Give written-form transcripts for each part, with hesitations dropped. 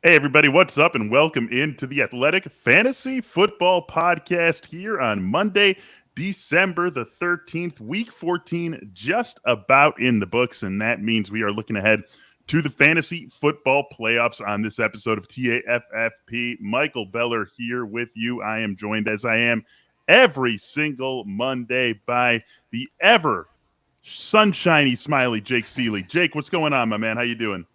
Hey, everybody, what's up? And welcome into the Athletic Fantasy Football Podcast here on Monday, December the 13th, week 14, just about in the books. And that means we are looking ahead to the fantasy football playoffs on this episode of TAFFP. Michael Beller here with you. I am joined, as I am every single Monday, by the ever sunshiny, smiley Jake Seeley. Jake, what's going on, my man? How you doing?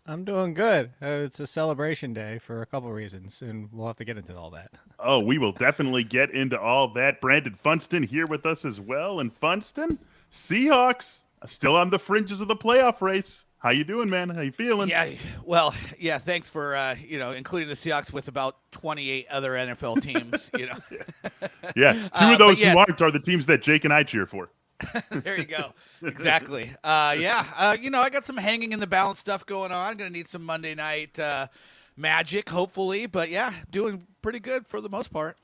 I'm doing good. It's a celebration day for a couple reasons, and we'll have to get into all that. Oh, we will definitely get into all that. Brandon Funston here with us as well. And Funston, Seahawks still on the fringes of the playoff race. How you doing, man? How you feeling? Yeah, thanks for including the Seahawks with about 28 other NFL teams. Yeah, two of those who aren't are the teams that Jake and I cheer for. There you go. Exactly. I got some hanging in the balance stuff going on. Going to need some Monday night magic, hopefully. But, yeah, doing pretty good for the most part.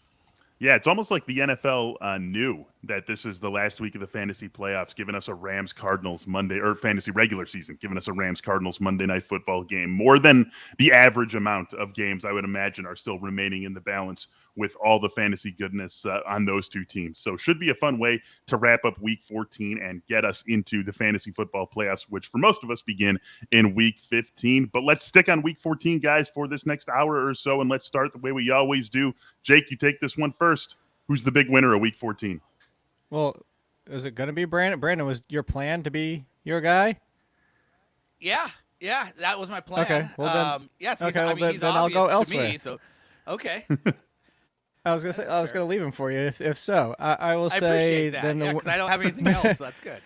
Yeah, it's almost like the NFL knew that this is the last week of the fantasy playoffs, giving us a Rams-Cardinals Monday, or fantasy regular season, giving us a Rams-Cardinals Monday night football game. More than the average amount of games, I would imagine, are still remaining in the balance with all the fantasy goodness on those two teams. So should be a fun way to wrap up week 14 and get us into the fantasy football playoffs, which for most of us begin in week 15. But let's stick on week 14, guys, for this next hour or so, and let's start the way we always do. Jake, you take this one first. Who's the big winner of week 14? Well, is it going to be Brandon? Brandon, was your plan to be your guy? Yeah, that was my plan. Okay, well then, yes, okay, he's then I'll go elsewhere. Me, so, okay. I was gonna leave him for you. If so, I will say. I appreciate that. Then because I don't have anything else. So that's good.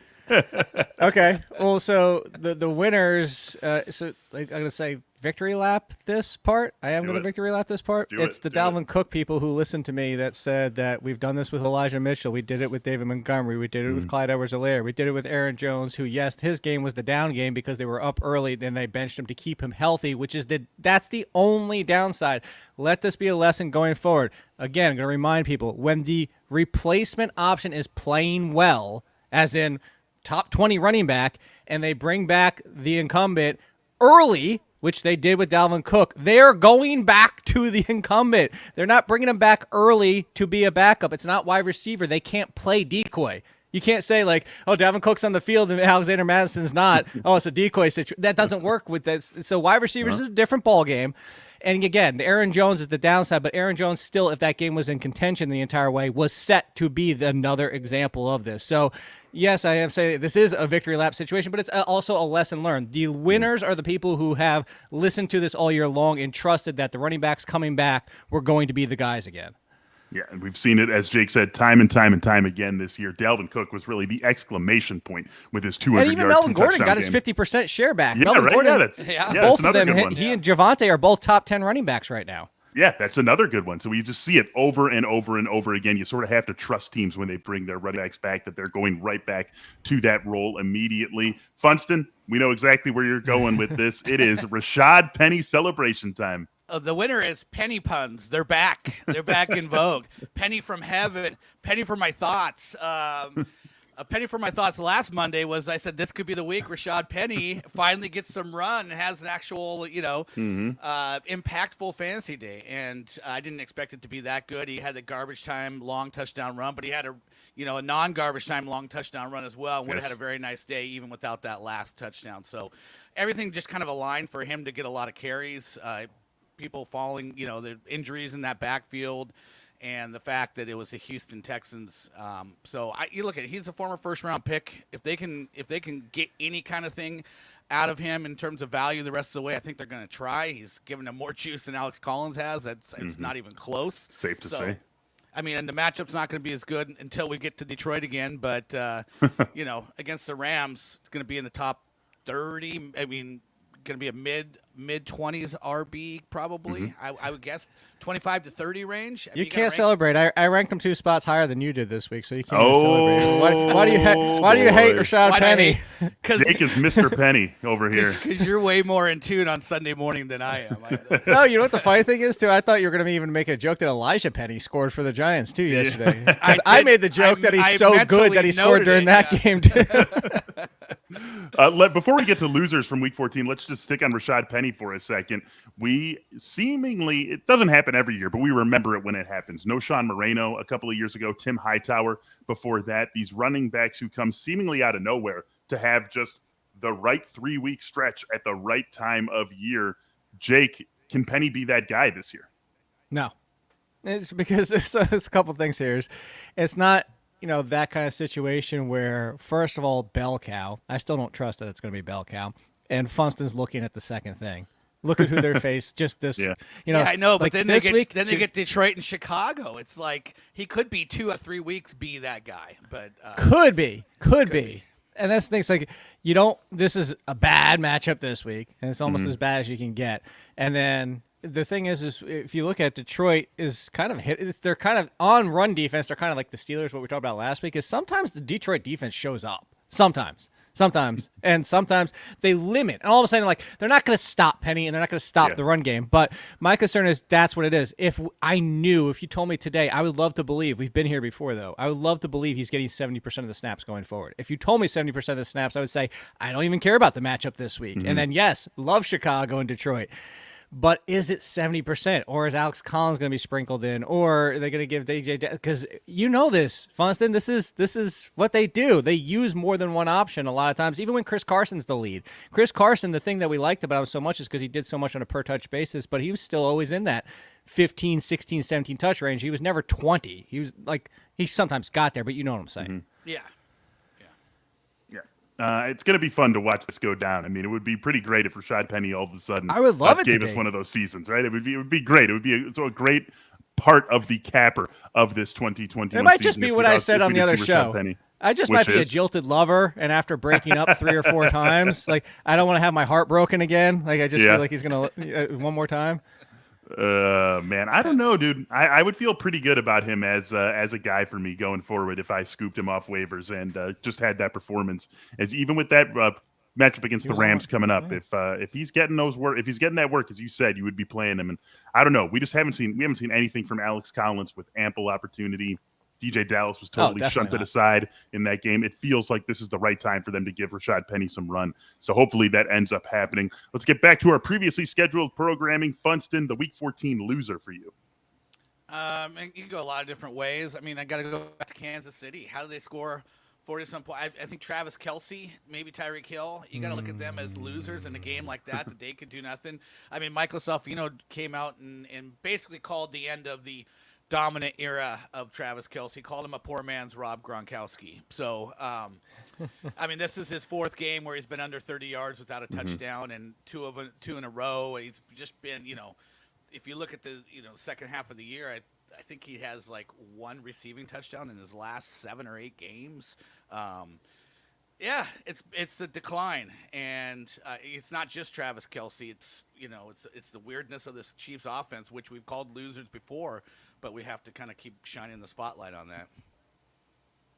Okay. Well, so the winners. So I'm gonna say victory lap this part. I am going to victory lap this part. It's the Dalvin Cook people who listened to me that said that we've done this with Elijah Mitchell. We did it with David Montgomery. We did it with Clyde Edwards-Helaire. We did it with Aaron Jones, who, yes, his game was the down game because they were up early. Then they benched him to keep him healthy, that's the only downside. Let this be a lesson going forward. Again, I'm going to remind people, when the replacement option is playing well, as in top 20 running back, and they bring back the incumbent early, which they did with Dalvin Cook, they're going back to the incumbent. They're not bringing him back early to be a backup. It's not wide receiver. They can't play decoy. You can't say, like, oh, Dalvin Cook's on the field and Alexander Madison's not. Oh, it's a decoy situation. That doesn't work with this. So wide receivers is a different ballgame. And again, the Aaron Jones is the downside, but Aaron Jones still, if that game was in contention the entire way, was set to be another example of this. So, yes, I have to say this is a victory lap situation, but it's also a lesson learned. The winners are the people who have listened to this all year long and trusted that the running backs coming back were going to be the guys again. Yeah, and we've seen it, as Jake said, time and time again this year. Dalvin Cook was really the exclamation point with his 200-yard and even Melvin Gordon got game. his 50% share back. Yeah, Melvin right. Gordon, Both of them, he and Javonte are both top 10 running backs right now. Yeah, that's another good one. So we just see it over and over and over again. You sort of have to trust teams when they bring their running backs back that they're going right back to that role immediately. Funston, we know exactly where you're going with this. It is Rashaad Penny celebration time. The winner is Penny puns. They're back. They're back in vogue. Penny from heaven. Penny for my thoughts. A penny for my thoughts last Monday was I said this could be the week Rashaad Penny finally gets some run, has an actual, impactful fantasy day. And I didn't expect it to be that good. He had a garbage time long touchdown run, but he had a non-garbage time long touchdown run as well. And would have had a very nice day even without that last touchdown. So everything just kind of aligned for him to get a lot of carries. People falling, the injuries in that backfield, and the fact that it was the Houston Texans. You look at it, he's a former first-round pick. If they can get any kind of thing out of him in terms of value the rest of the way, I think they're going to try. He's given them more juice than Alex Collins has. It's not even close. Safe to say. I mean, and the matchup's not going to be as good until we get to Detroit again. But against the Rams, it's going to be in the top 30. I mean, going to be a mid-20s RB probably. I would guess 25 to 30 range. You can't celebrate. I ranked him 2 spots higher than you did this week, so you can't even celebrate. Why do you hate Rashaad Penny? Jake is Mr. Penny over here. Because you're way more in tune on Sunday morning than I am. No, you know what the funny thing is, too? I thought you were going to even make a joke that Elijah Penny scored for the Giants, too, yesterday. I made the joke that he's so good that he scored during that game, too. Before we get to losers from Week 14, let's just stick on Rashaad Penny for a second. We seemingly, it doesn't happen every year, but we remember it when it happens. No Sean Moreno a couple of years ago, Tim Hightower before that. These running backs who come seemingly out of nowhere to have just the right 3-week stretch at the right time of year. Jake, can Penny be that guy this year? No. It's because it's a couple things here. It's not, that kind of situation where, first of all, bell cow. I still don't trust that it's going to be bell cow. And Funston's looking at the second thing. Look at who they face. Just this, Yeah, I know, but like then they get Detroit and Chicago. It's like he could be 2 or 3 weeks be that guy, but could be. And that's the thing. It's like this is a bad matchup this week, and it's almost as bad as you can get. And then the thing is if you look at Detroit is kind of they're kind of on run defense. They're kind of like the Steelers, what we talked about last week, is sometimes the Detroit defense shows up. Sometimes. And sometimes they limit. And all of a sudden, they're not going to stop Penny and they're not going to stop the run game. But my concern is that's what it is. If you told me today, I would love to believe, we've been here before though, I would love to believe he's getting 70% of the snaps going forward. If you told me 70% of the snaps, I would say, I don't even care about the matchup this week. And then, yes, love Chicago and Detroit. But is it 70%, or is Alex Collins going to be sprinkled in, or are they going to give DJ? Because this, Funston, this is what they do. They use more than one option a lot of times, even when Chris Carson's the lead. Chris Carson, the thing that we liked about him so much is because he did so much on a per-touch basis, but he was still always in that 15, 16, 17 touch range. He was never 20. He was he sometimes got there, but you know what I'm saying. Yeah. It's going to be fun to watch this go down. I mean, it would be pretty great if Rashaad Penny all of a sudden I would love it gave us one of those seasons, right? It would be great. It would be a great part of the capper of this 2021 season. It might just be what I said on the other show. I just might be a jilted lover, and after breaking up 3 or 4 times, I don't want to have my heart broken again. I just feel like he's going to one more time. Man, I don't know, dude. I would feel pretty good about him as a guy for me going forward if I scooped him off waivers and just had that performance. As even with that matchup against the Rams coming up, if he's getting that work, as you said, you would be playing him. And I don't know, we haven't seen anything from Alex Collins with ample opportunity. DJ Dallas was totally shunted aside in that game. It feels like this is the right time for them to give Rashaad Penny some run. So hopefully that ends up happening. Let's get back to our previously scheduled programming. Funston, the Week 14 loser for you. And you can go a lot of different ways. I mean, I got to go back to Kansas City. How do they score 40-some points? I think Travis Kelce, maybe Tyreek Hill. You got to look at them as losers in a game like that they could do nothing. I mean, Michael Salfino came out and basically called the end of the dominant era of Travis Kelce. He called him a poor man's Rob Gronkowski. So, I mean, this is his 4th game where he's been under 30 yards without a touchdown, and 2 in a row. He's just been, if you look at the second half of the year, I think he has 1 receiving touchdown in his last 7 or 8 games. Yeah, it's a decline, and it's not just Travis Kelce. It's the weirdness of this Chiefs offense, which we've called losers before, but we have to kind of keep shining the spotlight on that.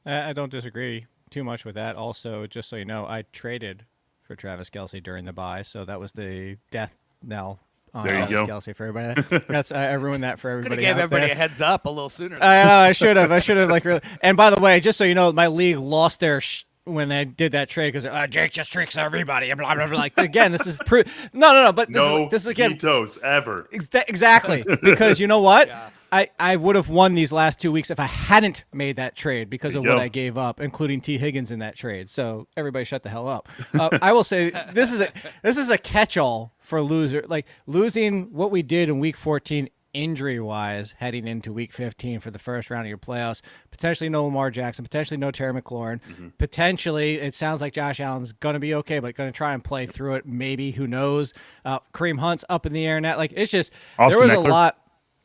I don't disagree too much with that. Also, just so you know, I traded for Travis Kelce during the bye, so that was the death knell on Travis Kelce for everybody. I ruined that for everybody. Could have gave everybody a heads up a little sooner. I should have. Really. And by the way, just so you know, my league lost their when they did that trade because Jake just tricks everybody. Blah, blah, blah. Again, this is no. But this is again vetoes ever. Exactly, because you know what? Yeah. I would have won these last 2 weeks if I hadn't made that trade because of what I gave up, including T. Higgins in that trade. So everybody shut the hell up. I will say this is a catch-all for loser. Losing what we did in Week 14 injury-wise heading into Week 15 for the first round of your playoffs. Potentially no Lamar Jackson, potentially no Terry McLaurin. Potentially, it sounds like Josh Allen's going to be okay, but going to try and play through it. Maybe, who knows? Kareem Hunt's up in the air now. It's just, there was a lot.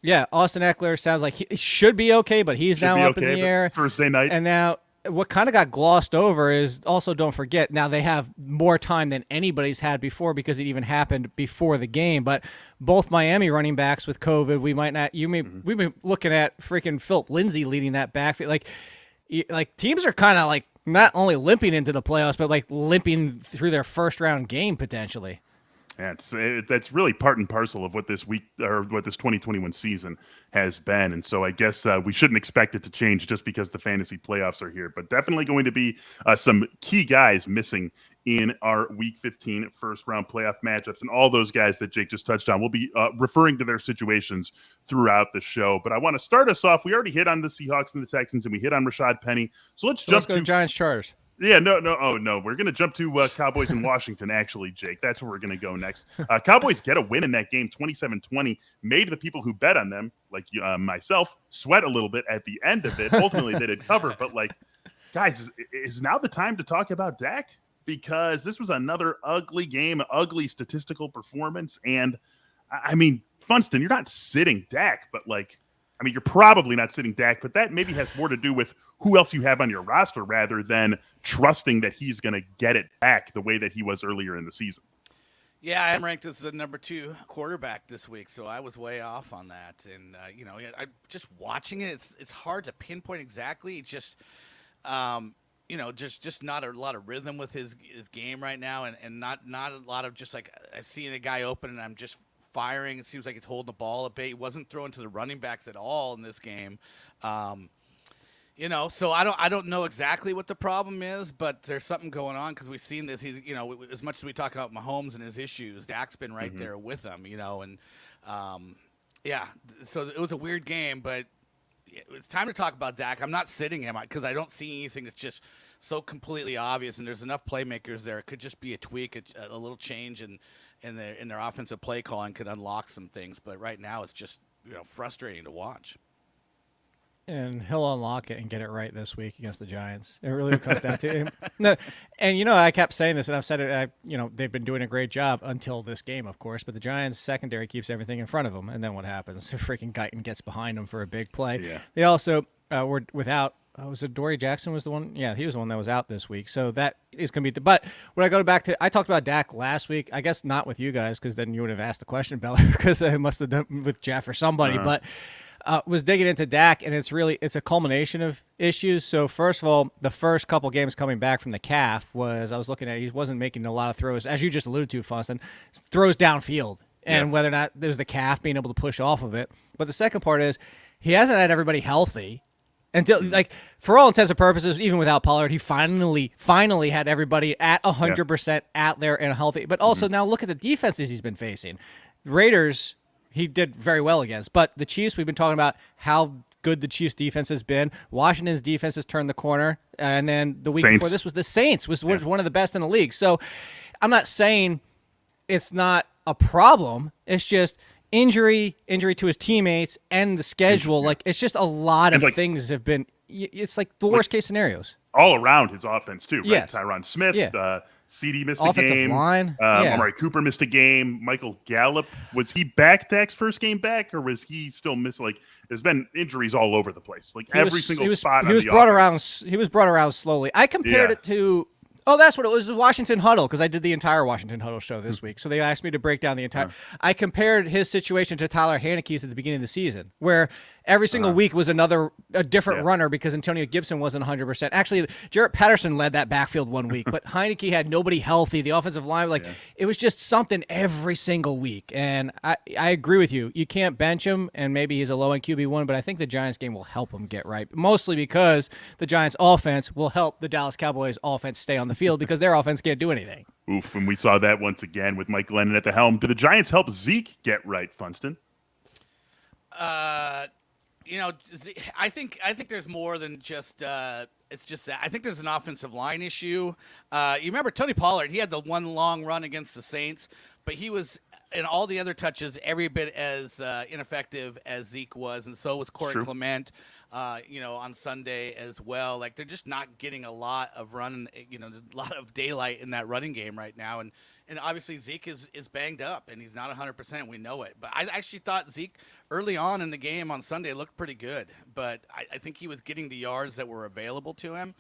Yeah, Austin Eckler sounds like he should be okay, but he's now up in the air. Thursday night. And now what kind of got glossed over is also, don't forget, now they have more time than anybody's had before because it even happened before the game. But both Miami running backs with COVID, we've been looking at freaking Philip Lindsay leading that backfield. Teams are kind of not only limping into the playoffs, but limping through their first round game potentially. Yeah, that's really part and parcel of what this week or what this 2021 season has been. And so I guess we shouldn't expect it to change just because the fantasy playoffs are here, but definitely going to be some key guys missing in our week 15 first round playoff matchups. And all those guys that Jake just touched on, we'll be referring to their situations throughout the show. But I want to start us off. We already hit on the Seahawks and the Texans, and we hit on Rashaad Penny. So let's go to Giants Chargers. Yeah, no. Oh, no. We're going to jump to Cowboys in Washington, actually, Jake. That's where we're going to go next. Cowboys get a win in that game, 27-20, made the people who bet on them, like myself, sweat a little bit at the end of it. Ultimately, they did cover. But, guys, is now the time to talk about Dak? Because this was another ugly game, ugly statistical performance. And, I mean, Funston, you're not sitting Dak, but, you're probably not sitting Dak, but that maybe has more to do with who else you have on your roster rather than trusting that he's going to get it back the way that he was earlier in the season. Yeah, I'm ranked as the number 2 quarterback this week, so I was way off on that. And, I just watching it, it's hard to pinpoint exactly. It's just, just not a lot of rhythm with his game right now, and not a lot of just I've seen a guy open and I'm just firing. It seems like he's holding the ball a bit. He wasn't throwing to the running backs at all in this game. So I don't know exactly what the problem is, but there's something going on because we've seen this. He's, as much as we talk about Mahomes and his issues, Dak's been right there with him, and so it was a weird game, but it's time to talk about Dak. I'm not sitting him because I don't see anything that's just so completely obvious, and there's enough playmakers there. It could just be a tweak, a little change in their offensive play calling could unlock some things, but right now it's just frustrating to watch. And he'll unlock it and get it right this week against the Giants. It really comes down to him. No, and I kept saying this, and I've said it. They've been doing a great job until this game, of course. But the Giants' secondary keeps everything in front of them, and then what happens? Freaking Guyton gets behind them for a big play. Yeah. They also were without. Was it Dory Jackson was the one? Yeah, he was the one that was out this week. So that is going to be but when I go back to, I talked about Dak last week. I guess not with you guys because then you would have asked the question, Bella, because I must have done with Jeff or somebody. But was digging into Dak, and it's a culmination of issues. So first of all, the first couple games coming back from the calf I was looking at, he wasn't making a lot of throws, as you just alluded to, Funston, throws downfield, and whether or not there's the calf being able to push off of it. But the second part is he hasn't had everybody healthy. Until for all intents and purposes, even without Pollard, he finally had everybody at 100% out there and healthy. But also now look at the defenses he's been facing. The Raiders, he did very well against, but the Chiefs, we've been talking about how good the Chiefs defense has been. Washington's defense has turned the corner, and then the week before this was the Saints, was one of the best in the league. So I'm not saying it's not a problem. It's just injury to his teammates and the schedule. It's just a lot of things have been. It's like the worst case scenarios all around his offense too. Right? Yes. Tyron Smith, CD missed offensive a game. Line. Amari Cooper missed a game. Michael Gallup, was he back Dak's first game back, or was he still missing? There's been injuries all over the place. Every single spot. He was brought around slowly. I compared it to. Oh, that's what it was, the Washington Huddle, because I did the entire Washington Huddle show this week. So they asked me to break down the entire. I compared his situation to Tyler Heineke's at the beginning of the season, where every single week was a different runner because Antonio Gibson wasn't 100%. Actually, Jarrett Patterson led that backfield one week, but Heinicke had nobody healthy. The offensive line, it was just something every single week. And I agree with you. You can't bench him, and maybe he's a low-end QB1, but I think the Giants game will help him get right, mostly because the Giants offense will help the Dallas Cowboys offense stay on the field because their offense can't do anything. Oof, and we saw that once again with Mike Glennon at the helm. Did the Giants help Zeke get right, Funston? I think there's more than just it's just that. I think there's an offensive line issue. You remember Tony Pollard? He had the one long run against the Saints, but he was in all the other touches every bit as ineffective as Zeke was, and so was Corey Clement. On Sunday as well. They're just not getting a lot of run, a lot of daylight in that running game right now. And obviously Zeke is banged up and he's not 100%. We know it. But I actually thought Zeke early on in the game on Sunday looked pretty good. But I think he was getting the yards that were available to him.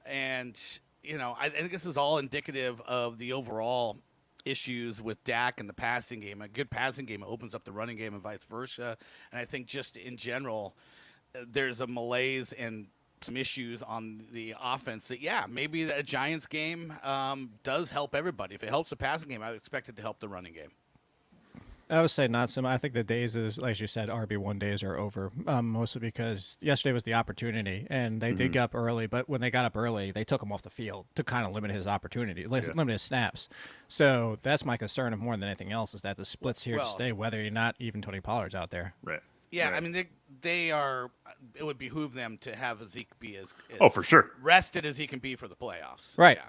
And, I think this is all indicative of the overall issues with Dak and the passing game. A good passing game opens up the running game and vice versa. And I think just in general, there's a malaise and some issues on the offense that, maybe a Giants game does help everybody. If it helps the passing game, I would expect it to help the running game. I would say not so much. I think the days, as you said, RB1 days are over, mostly because yesterday was the opportunity, and they did get up early, but when they got up early, they took him off the field to kind of limit his opportunity, limit his snaps. So that's my concern, more than anything else, is that the split's here to stay, whether you're not even Tony Pollard's out there. Right. Yeah, right. I mean, they are. It would behoove them to have Zeke be as for sure, rested as he can be for the playoffs. Right.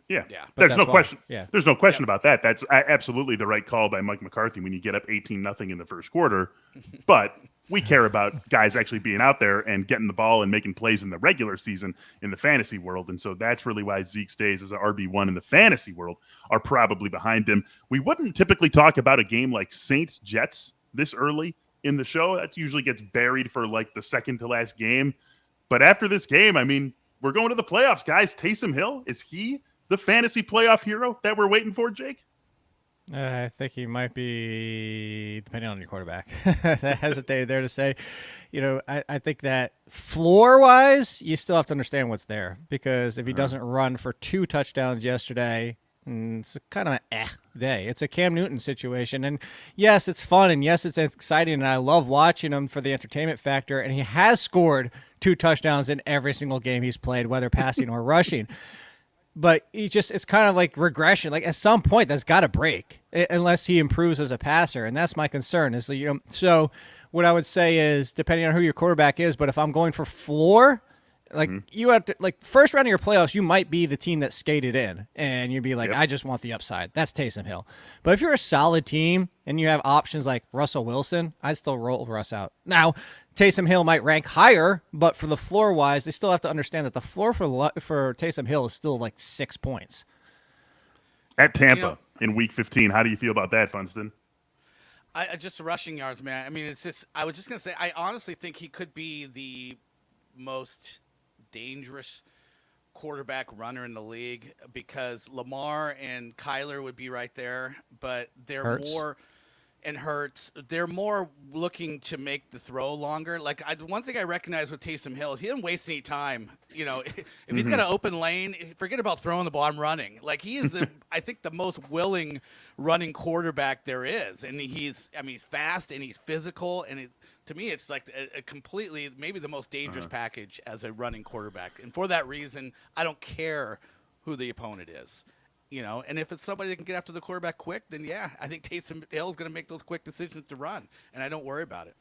Yeah. There's no question. Yeah. There's no question about that. That's absolutely the right call by Mike McCarthy when you get up 18-0 in the first quarter. But we care about guys actually being out there and getting the ball and making plays in the regular season in the fantasy world. And so that's really why Zeke's days as an RB1 in the fantasy world are probably behind him. We wouldn't typically talk about a game like Saints-Jets this early in the show. That usually gets buried for like the second to last game. But after this game, I mean, we're going to the playoffs, guys. Taysom Hill, is he the fantasy playoff hero that we're waiting for, Jake? I think he might be, depending on your quarterback. I hesitated there to say, I think that floor-wise, you still have to understand what's there. Because if he doesn't run for 2 touchdowns yesterday, it's kind of an day. It's a Cam Newton situation. And yes, it's fun, and yes, it's exciting, and I love watching him for the entertainment factor. And he has scored 2 touchdowns in every single game he's played, whether passing or rushing. But it's kind of like regression. Like at some point, that's got to break unless he improves as a passer. And that's my concern is that, so what I would say is, depending on who your quarterback is, but if I'm going for floor, like you have to, like first round of your playoffs, you might be the team that skated in and you'd be like, I just want the upside. That's Taysom Hill. But if you're a solid team and you have options like Russell Wilson, I'd still roll Russ out. Now, Taysom Hill might rank higher, but for the floor wise, they still have to understand that the floor for Taysom Hill is still like 6 points. At Tampa in week 15. How do you feel about that, Funston? I just the rushing yards, man. I mean, it's just, I was just going to say, I honestly think he could be the most dangerous quarterback runner in the league because Lamar and Kyler would be right there, but they're more and Hurts. They're more looking to make the throw longer. Like one thing I recognize with Taysom Hill is he doesn't waste any time. If he's got an open lane, forget about throwing the ball. I'm running. Like he is, I think, the most willing running quarterback there is, and he's fast and he's physical and to me, it's like a completely, maybe the most dangerous package as a running quarterback. And for that reason, I don't care who the opponent is. And if it's somebody that can get after the quarterback quick, then I think Taysom Hill is going to make those quick decisions to run, and I don't worry about it.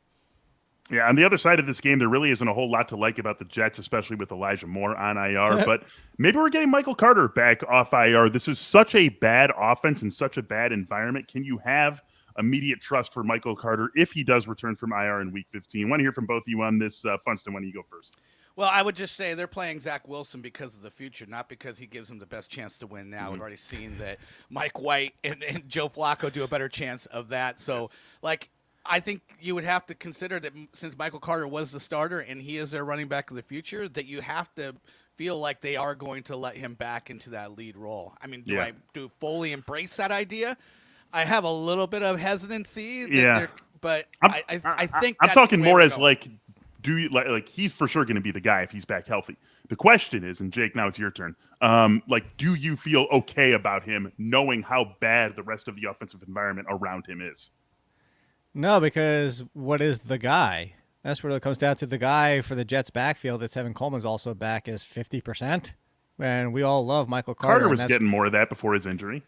Yeah, on the other side of this game, there really isn't a whole lot to like about the Jets, especially with Elijah Moore on IR. But maybe we're getting Michael Carter back off IR. This is such a bad offense and such a bad environment. Can you have immediate trust for Michael Carter if he does return from IR in week 15? I want to hear from both of you on this. Funston, why don't you go first? Well, I would just say they're playing Zach Wilson because of the future, not because he gives them the best chance to win now. We've already seen that Mike White and Joe Flacco do a better chance of that. So, I think you would have to consider that since Michael Carter was the starter and he is their running back of the future, that you have to feel like they are going to let him back into that lead role. I mean, do I fully embrace that idea? I have a little bit of hesitancy. But I think I'm talking more as like, do you like he's for sure going to be the guy if he's back healthy. The question is, and Jake, now it's your turn. Do you feel okay about him knowing how bad the rest of the offensive environment around him is? No, because what is the guy? That's where it comes down to. The guy for the Jets backfield that Tevin Coleman's also back is 50%. And we all love Michael Carter. Carter was getting more of that before his injury.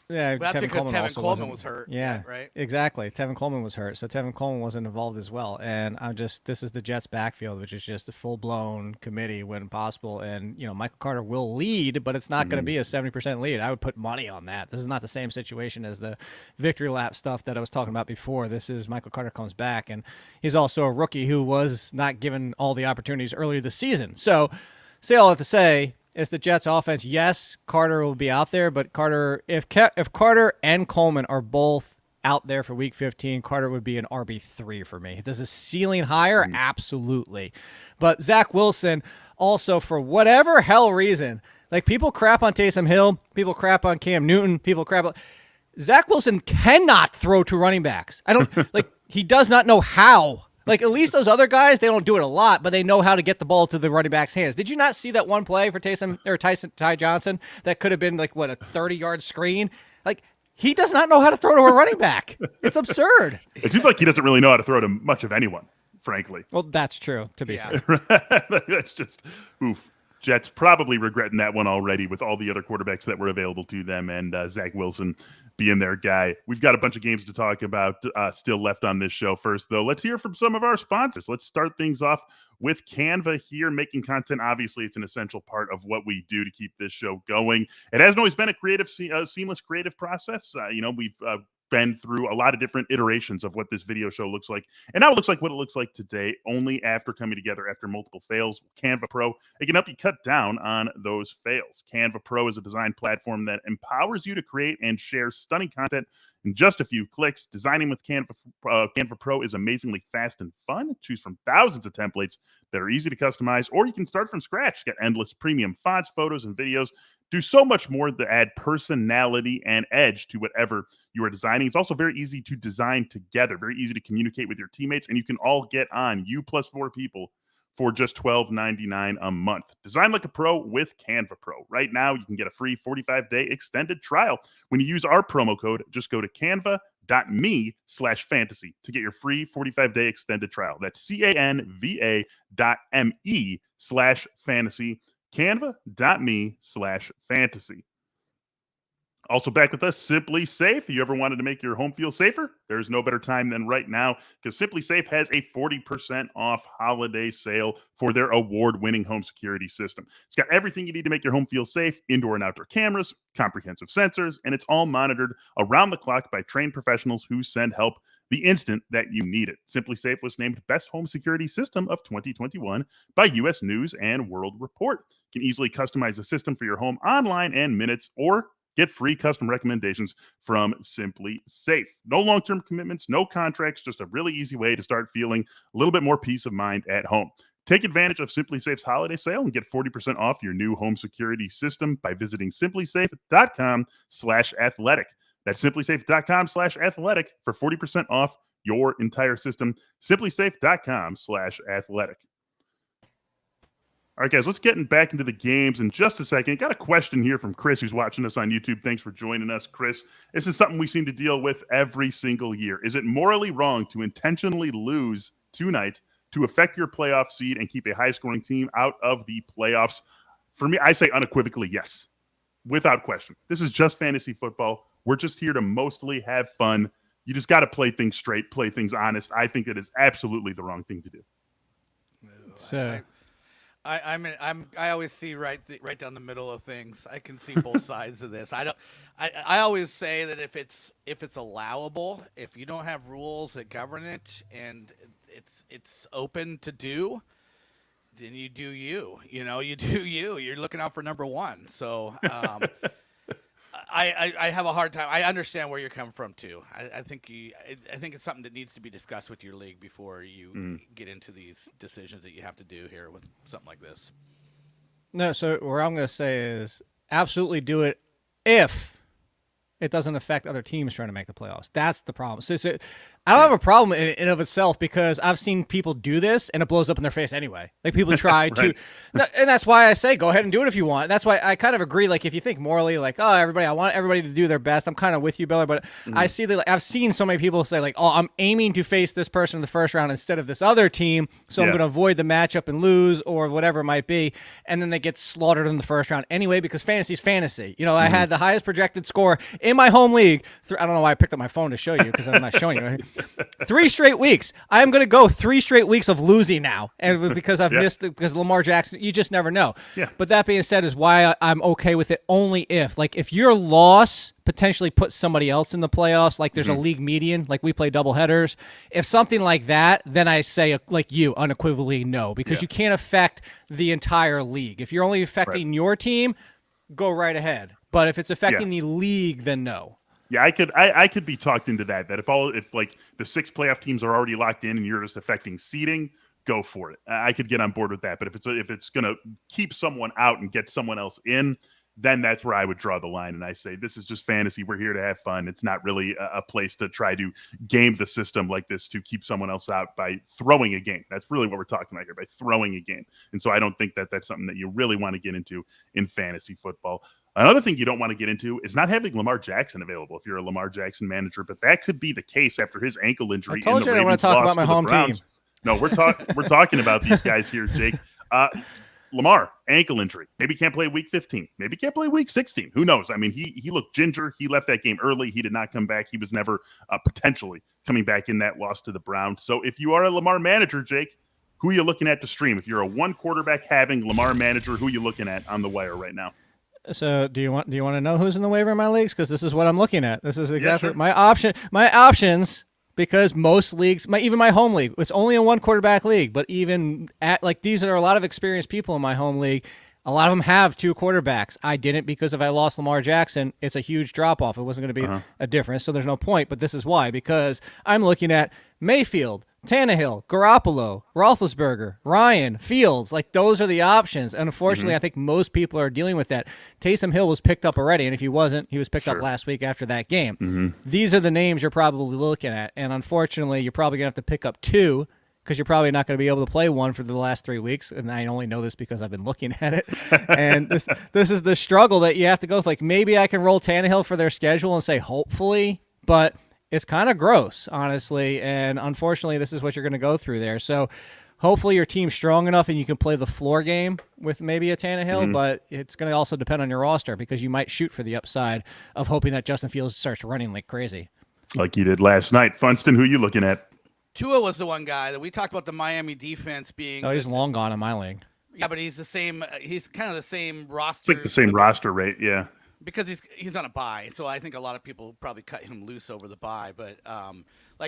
Yeah, but that's because Tevin Coleman was hurt. Yeah, right. Exactly. Tevin Coleman was hurt, so Tevin Coleman wasn't involved as well. And this is the Jets' backfield, which is just a full-blown committee when possible. And Michael Carter will lead, but it's not going to be a 70% lead. I would put money on that. This is not the same situation as the victory lap stuff that I was talking about before. This is Michael Carter comes back, and he's also a rookie who was not given all the opportunities earlier this season. So, say all I have to say. It's the Jets' offense. Yes, Carter will be out there, but if Carter and Coleman are both out there for Week 15, Carter would be an RB3 for me. Does his ceiling higher? Absolutely. But Zach Wilson, also for whatever hell reason, like people crap on Taysom Hill, people crap on Cam Newton, people crap on Zach Wilson cannot throw to running backs. I don't like he does not know how. Like, at least those other guys, they don't do it a lot, but they know how to get the ball to the running back's hands. Did you not see that one play for Ty Johnson that could have been like, what, a 30-yard screen? Like, he does not know how to throw to a running back. It's absurd. It seems like he doesn't really know how to throw to much of anyone, frankly. Well, that's true, to be fair. That's just, oof. Jets probably regretting that one already with all the other quarterbacks that were available to them and Zach Wilson being their guy. We've got a bunch of games to talk about still left on this show. First, though, let's hear from some of our sponsors. Let's start things off with Canva here. Making content, obviously, it's an essential part of what we do to keep this show going. It hasn't always been a seamless creative process. We've been through a lot of different iterations of what this video show looks like. And now it looks like what it looks like today, only after coming together after multiple fails. Canva Pro, it can help you cut down on those fails. Canva Pro is a design platform that empowers you to create and share stunning content in just a few clicks. Designing with Canva Pro is amazingly fast and fun. Choose from thousands of templates that are easy to customize, or you can start from scratch. Get endless premium fonts, photos, and videos. Do so much more to add personality and edge to whatever you are designing. It's also very easy to design together, very easy to communicate with your teammates, and you can all get on, you plus 4 people, for just $12.99 a month. Design like a pro with Canva Pro. Right now, you can get a free 45-day extended trial. When you use our promo code, just go to canva.me/fantasy to get your free 45-day extended trial. That's canva.me/fantasy. Canva.me/fantasy. Also back with us, Simply Safe. You ever wanted to make your home feel safer? There's no better time than right now, because Simply Safe has a 40% off holiday sale for their award-winning home security system. It's got everything you need to make your home feel safe: indoor and outdoor cameras, comprehensive sensors, and it's all monitored around the clock by trained professionals who send help the instant that you need it. Simply Safe was named Best Home Security System of 2021 by U.S. News and World Report. You can easily customize the system for your home online in minutes, or get free custom recommendations from Simply Safe. No long-term commitments, no contracts, just a really easy way to start feeling a little bit more peace of mind at home. Take advantage of Simply Safe's holiday sale and get 40% off your new home security system by visiting simplysafe.com/athletic. That's simplysafe.com/athletic for 40% off your entire system. Simplysafe.com/athletic. All right, guys, let's get back into the games in just a second. Got a question here from Chris, who's watching us on YouTube. Thanks for joining us, Chris. This is something we seem to deal with every single year. Is it morally wrong to intentionally lose tonight to affect your playoff seed and keep a high-scoring team out of the playoffs? For me, I say unequivocally yes, without question. This is just fantasy football. We're just here to mostly have fun. You just got to play things straight, play things honest. I think it is absolutely the wrong thing to do. So I always see right down the middle of things. I can see both sides of this. I always say that if it's allowable, if you don't have rules that govern it and it's open to do, then you do you. You do you. You're looking out for number one. So I have a hard time. I understand where you're coming from too. I think it's something that needs to be discussed with your league before you get into these decisions that you have to do here with something like this. No, so what I'm going to say is absolutely do it if it doesn't affect other teams trying to make the playoffs. That's the problem. So I don't have a problem in and of itself, because I've seen people do this and it blows up in their face anyway. Like, people try to, and that's why I say go ahead and do it if you want. That's why I kind of agree. Like, if you think morally, like, oh, I want everybody to do their best. I'm kind of with you, Biller, but I see that I've seen so many people say, like, oh, I'm aiming to face this person in the first round instead of this other team, so I'm going to avoid the matchup and lose, or whatever it might be, and then they get slaughtered in the first round anyway, because fantasy's fantasy. I had the highest projected score in my home league. I don't know why I picked up my phone to show you, because I'm not showing you. 3 straight weeks. I am going to go 3 straight weeks of losing now, and because I've missed it, because Lamar Jackson, you just never know. Yeah. But that being said, is why I'm okay with it only if your loss potentially puts somebody else in the playoffs, like there's a league median, like we play doubleheaders. If something like that, then I say, like you, unequivocally no, because you can't affect the entire league. If you're only affecting your team, go right ahead. But if it's affecting the league, then no. Yeah, I could be talked into that if like the 6 playoff teams are already locked in and you're just affecting seeding, go for it. I could get on board with that. But if it's going to keep someone out and get someone else in, then that's where I would draw the line. And I say, this is just fantasy. We're here to have fun. It's not really a place to try to game the system like this to keep someone else out by throwing a game. That's really what we're talking about here, by throwing a game. And so I don't think that that's something that you really want to get into in fantasy football. Another thing you don't want to get into is not having Lamar Jackson available if you're a Lamar Jackson manager, but that could be the case after his ankle injury. I told you I don't want to talk about my home team. No, we're talking about these guys here, Jake. Lamar, ankle injury. Maybe can't play week 15. Maybe can't play week 16. Who knows? I mean, he looked ginger. He left that game early. He did not come back. He was never potentially coming back in that loss to the Browns. So if you are a Lamar manager, Jake, who are you looking at to stream? If you're a one quarterback having Lamar manager, who are you looking at on the wire right now? So do you want to know who's in the waiver in my leagues? Because this is what I'm looking at. This is exactly my options. Because most leagues, even my home league, it's only a one quarterback league, but even at these are a lot of experienced people in my home league. A lot of them have two quarterbacks. I didn't because if I lost Lamar Jackson, it's a huge drop off. It wasn't going to be a difference, so there's no point. But this is why, because I'm looking at Mayfield, Tannehill, Garoppolo, Roethlisberger, Ryan, Fields. Those are the options. And unfortunately, I think most people are dealing with that. Taysom Hill was picked up already, and if he wasn't, he was picked up last week after that game. These are the names you're probably looking at. And unfortunately, you're probably going to have to pick up two because you're probably not going to be able to play one for the last 3 weeks. And I only know this because I've been looking at it. And this is the struggle that you have to go with. Maybe I can roll Tannehill for their schedule and say hopefully, but it's kind of gross, honestly, and unfortunately, this is what you're going to go through there. So hopefully your team's strong enough and you can play the floor game with maybe a Tannehill, but it's going to also depend on your roster because you might shoot for the upside of hoping that Justin Fields starts running like crazy. Like he did last night. Funston, who are you looking at? Tua was the one guy that we talked about the Miami defense being. Oh, he's long gone in my league. Yeah, but he's the same. He's kind of the same roster. It's the same roster rate, yeah. Because he's on a bye, so I think a lot of people probably cut him loose over the bye. But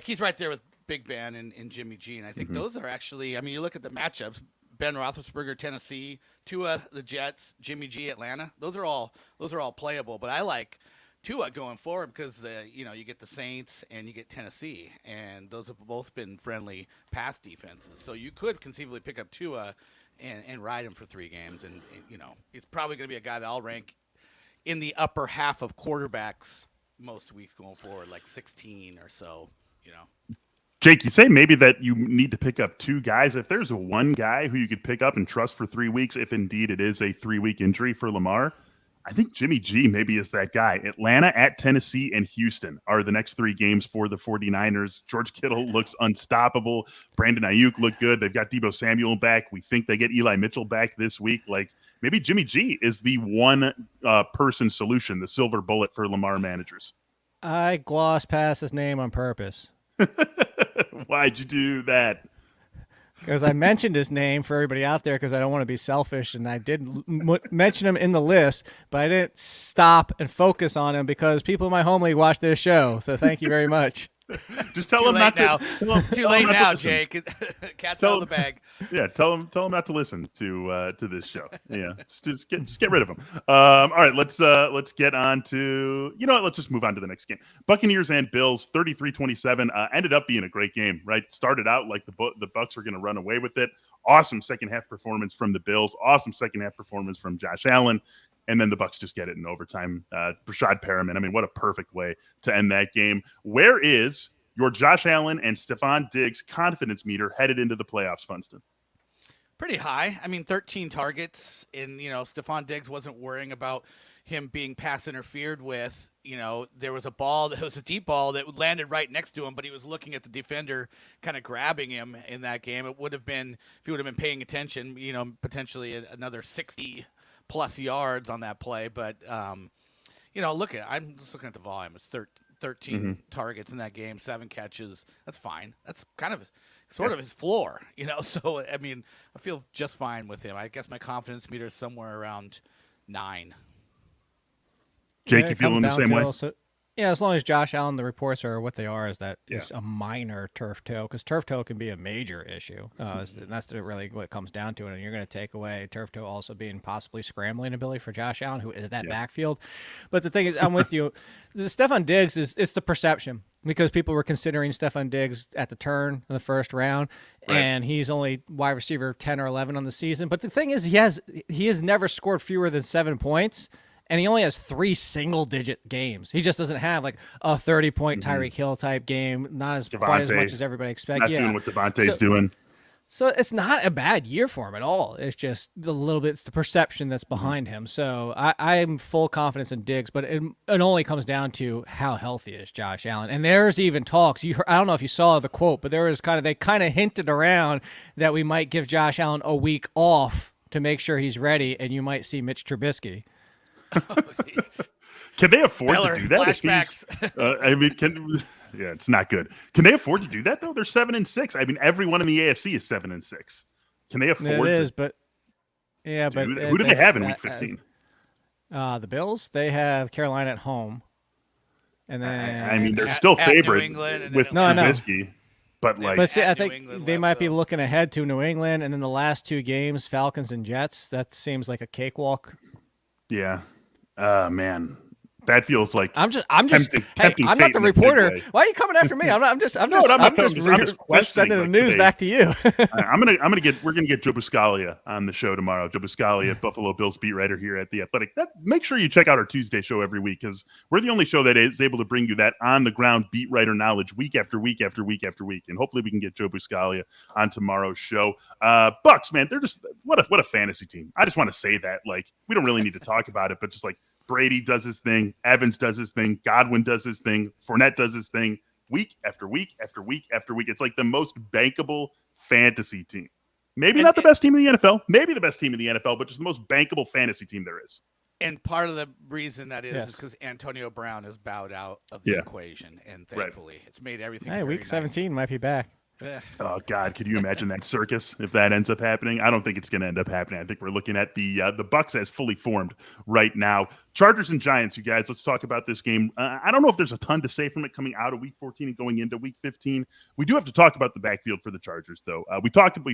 he's right there with Big Ben and Jimmy G, and I think those are actually. I mean, you look at the matchups: Ben Roethlisberger, Tennessee; Tua, the Jets; Jimmy G, Atlanta. Those are all playable. But I like Tua going forward because you get the Saints and you get Tennessee, and those have both been friendly pass defenses. So you could conceivably pick up Tua and ride him for 3 games, and it's probably going to be a guy that I'll rank in the upper half of quarterbacks most weeks going forward, like 16 or so, Jake, you say maybe that you need to pick up 2 guys. If there's one guy who you could pick up and trust for 3 weeks, if indeed it is a 3-week injury for Lamar, I think Jimmy G maybe is that guy. Atlanta, at Tennessee, and Houston are the next 3 games for the 49ers. George Kittle looks unstoppable. Brandon Ayuk looked good. They've got Deebo Samuel back. We think they get Eli Mitchell back this week. Maybe Jimmy G is the one person solution, the silver bullet for Lamar managers. I glossed past his name on purpose. Why'd you do that? Because I mentioned his name for everybody out there because I don't want to be selfish, and I did mention him in the list, but I didn't stop and focus on him because people in my home league watch this show. So thank you very much. Just tell him not now. to. Too late now, Jake. Cat's out of the bag. Yeah, tell him not to listen to this show. Yeah, just get rid of him. All right, let's get on to let's just move on to the next game. Buccaneers and Bills, 33-27. Ended up being a great game. Right, started out like the Bucs were going to run away with it. Awesome second half performance from the Bills. Awesome second half performance from Josh Allen. And then the Bucs just get it in overtime. Brashad Perriman. I mean, what a perfect way to end that game. Where is your Josh Allen and Stefan Diggs confidence meter headed into the playoffs, Funston? Pretty high. I mean, 13 targets. And, Stefan Diggs wasn't worrying about him being pass interfered with. There was a deep ball that landed right next to him, but he was looking at the defender kind of grabbing him in that game. It would have been, if he would have been paying attention, potentially another 60 plus yards on that play, but I'm just looking at the volume. It's 13 targets in that game, 7 catches. That's fine. That's kind of sort of his floor, So I mean, I feel just fine with him. I guess my confidence meter is somewhere around 9. Jake, you feeling the same way? Also, as long as Josh Allen, the reports are what they are, is that it's a minor turf toe, because turf toe can be a major issue. That's really what it comes down to. And you're going to take away turf toe also being possibly scrambling ability for Josh Allen, who is that backfield. But the thing is, I'm with you. The Stefan Diggs it's the perception, because people were considering Stefan Diggs at the turn in the first round, and he's only wide receiver 10 or 11 on the season. But the thing is, he has never scored fewer than 7 points. and he only has 3 single-digit games. He just doesn't have like a 30-point Tyreek Hill type game, not as quite as much as everybody expects. Not doing what Devontae's doing. So it's not a bad year for him at all. It's just a little bit, it's the perception that's behind him. So I'm full confidence in Diggs, but it only comes down to how healthy is Josh Allen. And there's even talks. I don't know if you saw the quote, but they kind of hinted around that we might give Josh Allen a week off to make sure he's ready, and you might see Mitch Trubisky. Can they afford to do that? Flashbacks. Yeah, it's not good. Can they afford to do that though? They're 7-6. I mean, everyone in the AFC is 7-6. Can they afford? It is, but yeah, but who do they have in Week 15? The Bills. They have Carolina at home, and then I mean, they're still favored with Trubisky. But see, I think they might be looking ahead to New England, and then the last 2 games, Falcons and Jets. That seems like a cakewalk. Yeah. Man. That feels like I'm not the reporter. Why are you coming after me? I'm just sending the news back to you. We're gonna get Joe Buscaglia on the show tomorrow. Joe Buscaglia, Buffalo Bills beat writer here at The Athletic. Make sure you check out our Tuesday show every week, because we're the only show that is able to bring you that on the ground beat writer knowledge week after week after week after week. And hopefully we can get Joe Buscaglia on tomorrow's show. Bucks, man, they're just what a fantasy team. I just want to say that. Like, we don't really need to talk about it, but just like, Brady does his thing. Evans does his thing. Godwin does his thing. Fournette does his thing. Week after week after week after week. It's like the most bankable fantasy team. Maybe not the best team in the NFL. Maybe the best team in the NFL, but just the most bankable fantasy team there is. And part of the reason that is because Antonio Brown is bowed out of the equation. And thankfully, it's made everything very Week 17 might be back. Oh, God, could you imagine that circus if that ends up happening? I don't think it's going to end up happening. I think we're looking at the Bucs as fully formed right now. Chargers and Giants, you guys, let's talk about this game. I don't know if there's a ton to say from it coming out of Week 14 and going into Week 15. We do have to talk about the backfield for the Chargers, though. We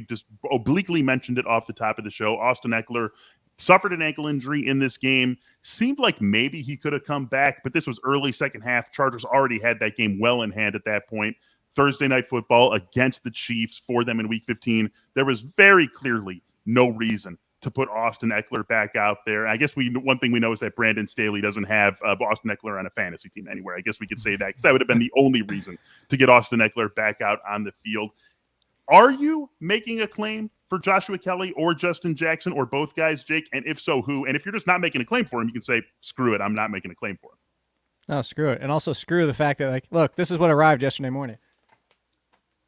just obliquely mentioned it off the top of the show. Austin Eckler suffered an ankle injury in this game. Seemed like maybe he could have come back, but this was early second half. Chargers already had that game well in hand at that point. Thursday Night Football against the Chiefs for them in Week 15. There was very clearly no reason to put Austin Eckler back out there. I guess one thing we know is that Brandon Staley doesn't have Austin Eckler on a fantasy team anywhere. I guess we could say that, because that would have been the only reason to get Austin Eckler back out on the field. Are you making a claim for Joshua Kelly or Justin Jackson or both guys, Jake? And if so, who? And if you're just not making a claim for him, you can say, screw it, I'm not making a claim for him. No, screw it. And also screw the fact that, like, look, this is what arrived yesterday morning.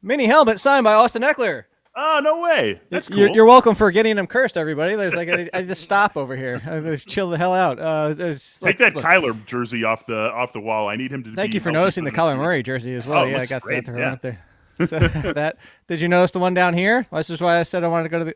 Mini helmet signed by Austin Eckler. Oh, no way. That's cool. You're welcome for getting him cursed, everybody. There's like I just stop over here. Just chill the hell out. Take that Kyler jersey off the wall. I need him to. Thank you for noticing the Kyler Murray jersey as well. I got that thrown out there. So did you notice the one down here? This is why I said I wanted to go to the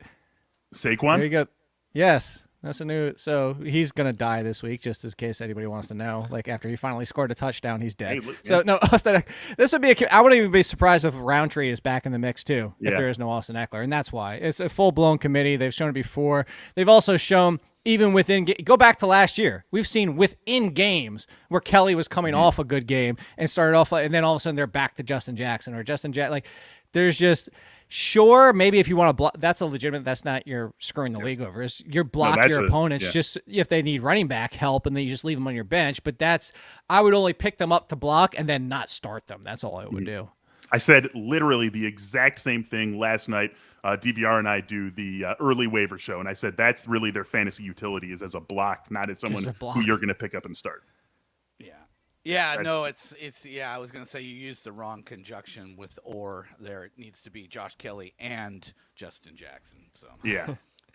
Saquon. There you go. Yes. That's a new. So he's gonna die this week, just in case anybody wants to know. Like, after he finally scored a touchdown, he's dead. No, Austin. This would be. I wouldn't even be surprised if Roundtree is back in the mix too, if there is no Austin Eckler, and that's why it's a full blown committee. They've shown it before. They've also shown even within. Go back to last year. We've seen within games where Kelly was coming off a good game and started off, and then all of a sudden they're back to Justin Jackson or Justin Jack. Like, there's just. Sure, maybe if you want to block, that's a legitimate. That's not your screwing the league over. It's your block your opponents just if they need running back help, and then you just leave them on your bench. But I would only pick them up to block and then not start them. That's all I would do. I said literally the exact same thing last night. DVR and I do the early waiver show, and I said that's really their fantasy utility is as a block, not as someone who you're going to pick up and start. Yeah, no, it's I was going to say you used the wrong conjunction with or there. It needs to be Josh Kelly and Justin Jackson. So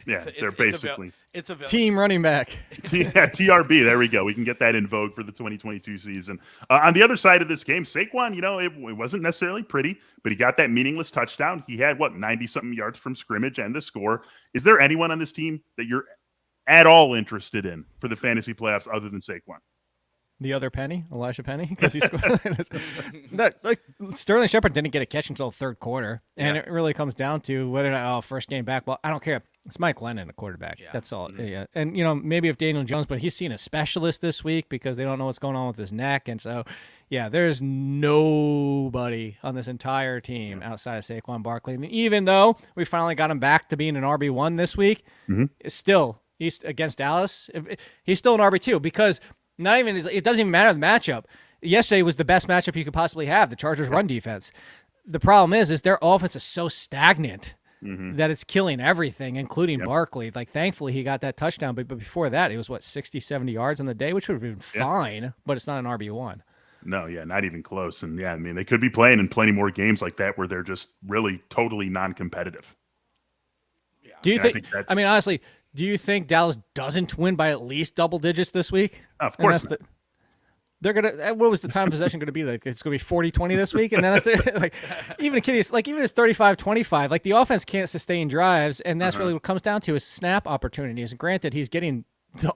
they're basically it's a team running back. TRB. There we go. We can get that in vogue for the 2022 season. On the other side of this game, Saquon, it wasn't necessarily pretty, but he got that meaningless touchdown. He had 90-something yards from scrimmage and the score. Is there anyone on this team that you're at all interested in for the fantasy playoffs other than Saquon? The other Penny, Elijah Penny, because he's like Sterling Shepard didn't get a catch until the third quarter, and it really comes down to whether or not first game back. Well, I don't care. It's Mike Lennon, the quarterback. Yeah. That's all. Mm-hmm. Yeah, and maybe if Daniel Jones, but he's seen a specialist this week because they don't know what's going on with his neck, and so there's nobody on this entire team outside of Saquon Barkley. And even though we finally got him back to being an RB1 this week, it's still He's against Dallas. He's still an RB2 because it doesn't even matter the matchup. Yesterday was the best matchup you could possibly have, the Chargers run defense. The problem is their offense is so stagnant that it's killing everything, including Barkley. Like, thankfully, he got that touchdown, but before that, it was, 60, 70 yards on the day, which would have been fine, but it's not an RB1. No, not even close. And, I mean, they could be playing in plenty more games like that where they're just really totally non-competitive. Yeah. Do you think I mean, honestly, do you think Dallas doesn't win by at least double digits this week? Of course not. They're gonna. What was the time possession going to be like? It's going to be 40-20 this week, and then that's it. Like even it's 35-25. Like the offense can't sustain drives, and that's really what it comes down to is snap opportunities. And granted, he's getting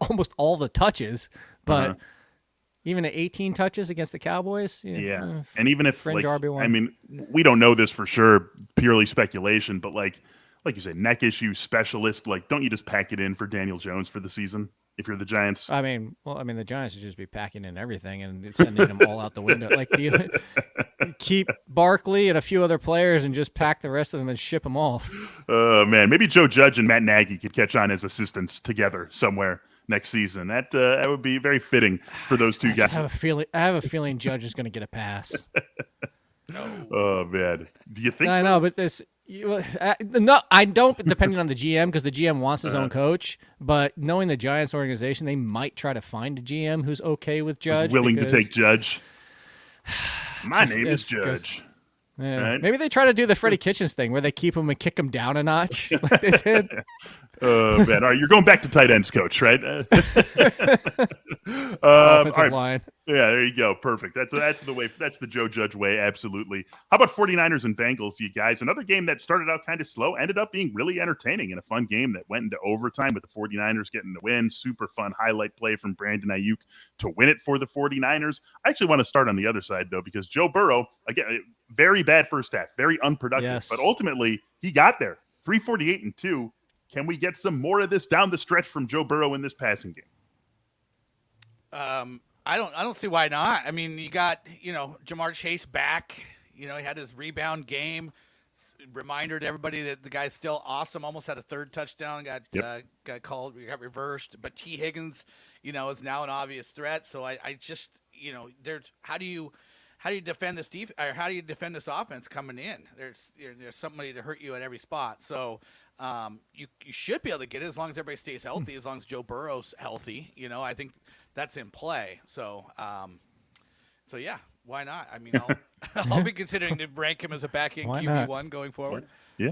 almost all the touches, but even at 18 touches against the Cowboys, and even if RB1. I mean, we don't know this for sure, purely speculation, but like you said, neck issue specialist. Like, don't you just pack it in for Daniel Jones for the season? If you're the Giants, I mean, the Giants should just be packing in everything and sending them all out the window. Like, do you keep Barkley and a few other players and just pack the rest of them and ship them off? Oh man, maybe Joe Judge and Matt Nagy could catch on as assistants together somewhere next season. That would be very fitting for those two guys. I have a feeling Judge is going to get a pass. No. Oh man, do you think? I know, but this. No, I don't. Depending on the GM, because the GM wants his own coach. But knowing the Giants organization, they might try to find a GM who's okay with Judge, willing to take Judge. My name is Judge. Yeah. Right? Maybe they try to do the Freddie Kitchens thing where they keep him and kick him down a notch, like they did. Oh man! All right, you're going back to tight ends coach, right? Offensive line. Yeah, there you go. Perfect. That's the way. That's the Joe Judge way. Absolutely. How about 49ers and Bengals, you guys? Another game that started out kind of slow, ended up being really entertaining and a fun game that went into overtime with the 49ers getting the win. Super fun highlight play from Brandon Ayuk to win it for the 49ers. I actually want to start on the other side though, because Joe Burrow, again, very bad first half, very unproductive, but ultimately he got there. 348-2. Can we get some more of this down the stretch from Joe Burrow in this passing game? I don't see why not. I mean, you got, Jamar Chase back. He had his rebound game. Reminder to everybody that the guy's still awesome. Almost had a third touchdown. Got called. Got reversed. But T. Higgins, is now an obvious threat. So I just, there's how do you defend this or how do you defend this offense coming in? There's somebody to hurt you at every spot. So you should be able to get it as long as everybody stays healthy, as long as Joe Burrow's healthy. I think that's in play. So yeah, why not? I mean, I'll be considering to rank him as a back-end QB1 going forward. Yeah.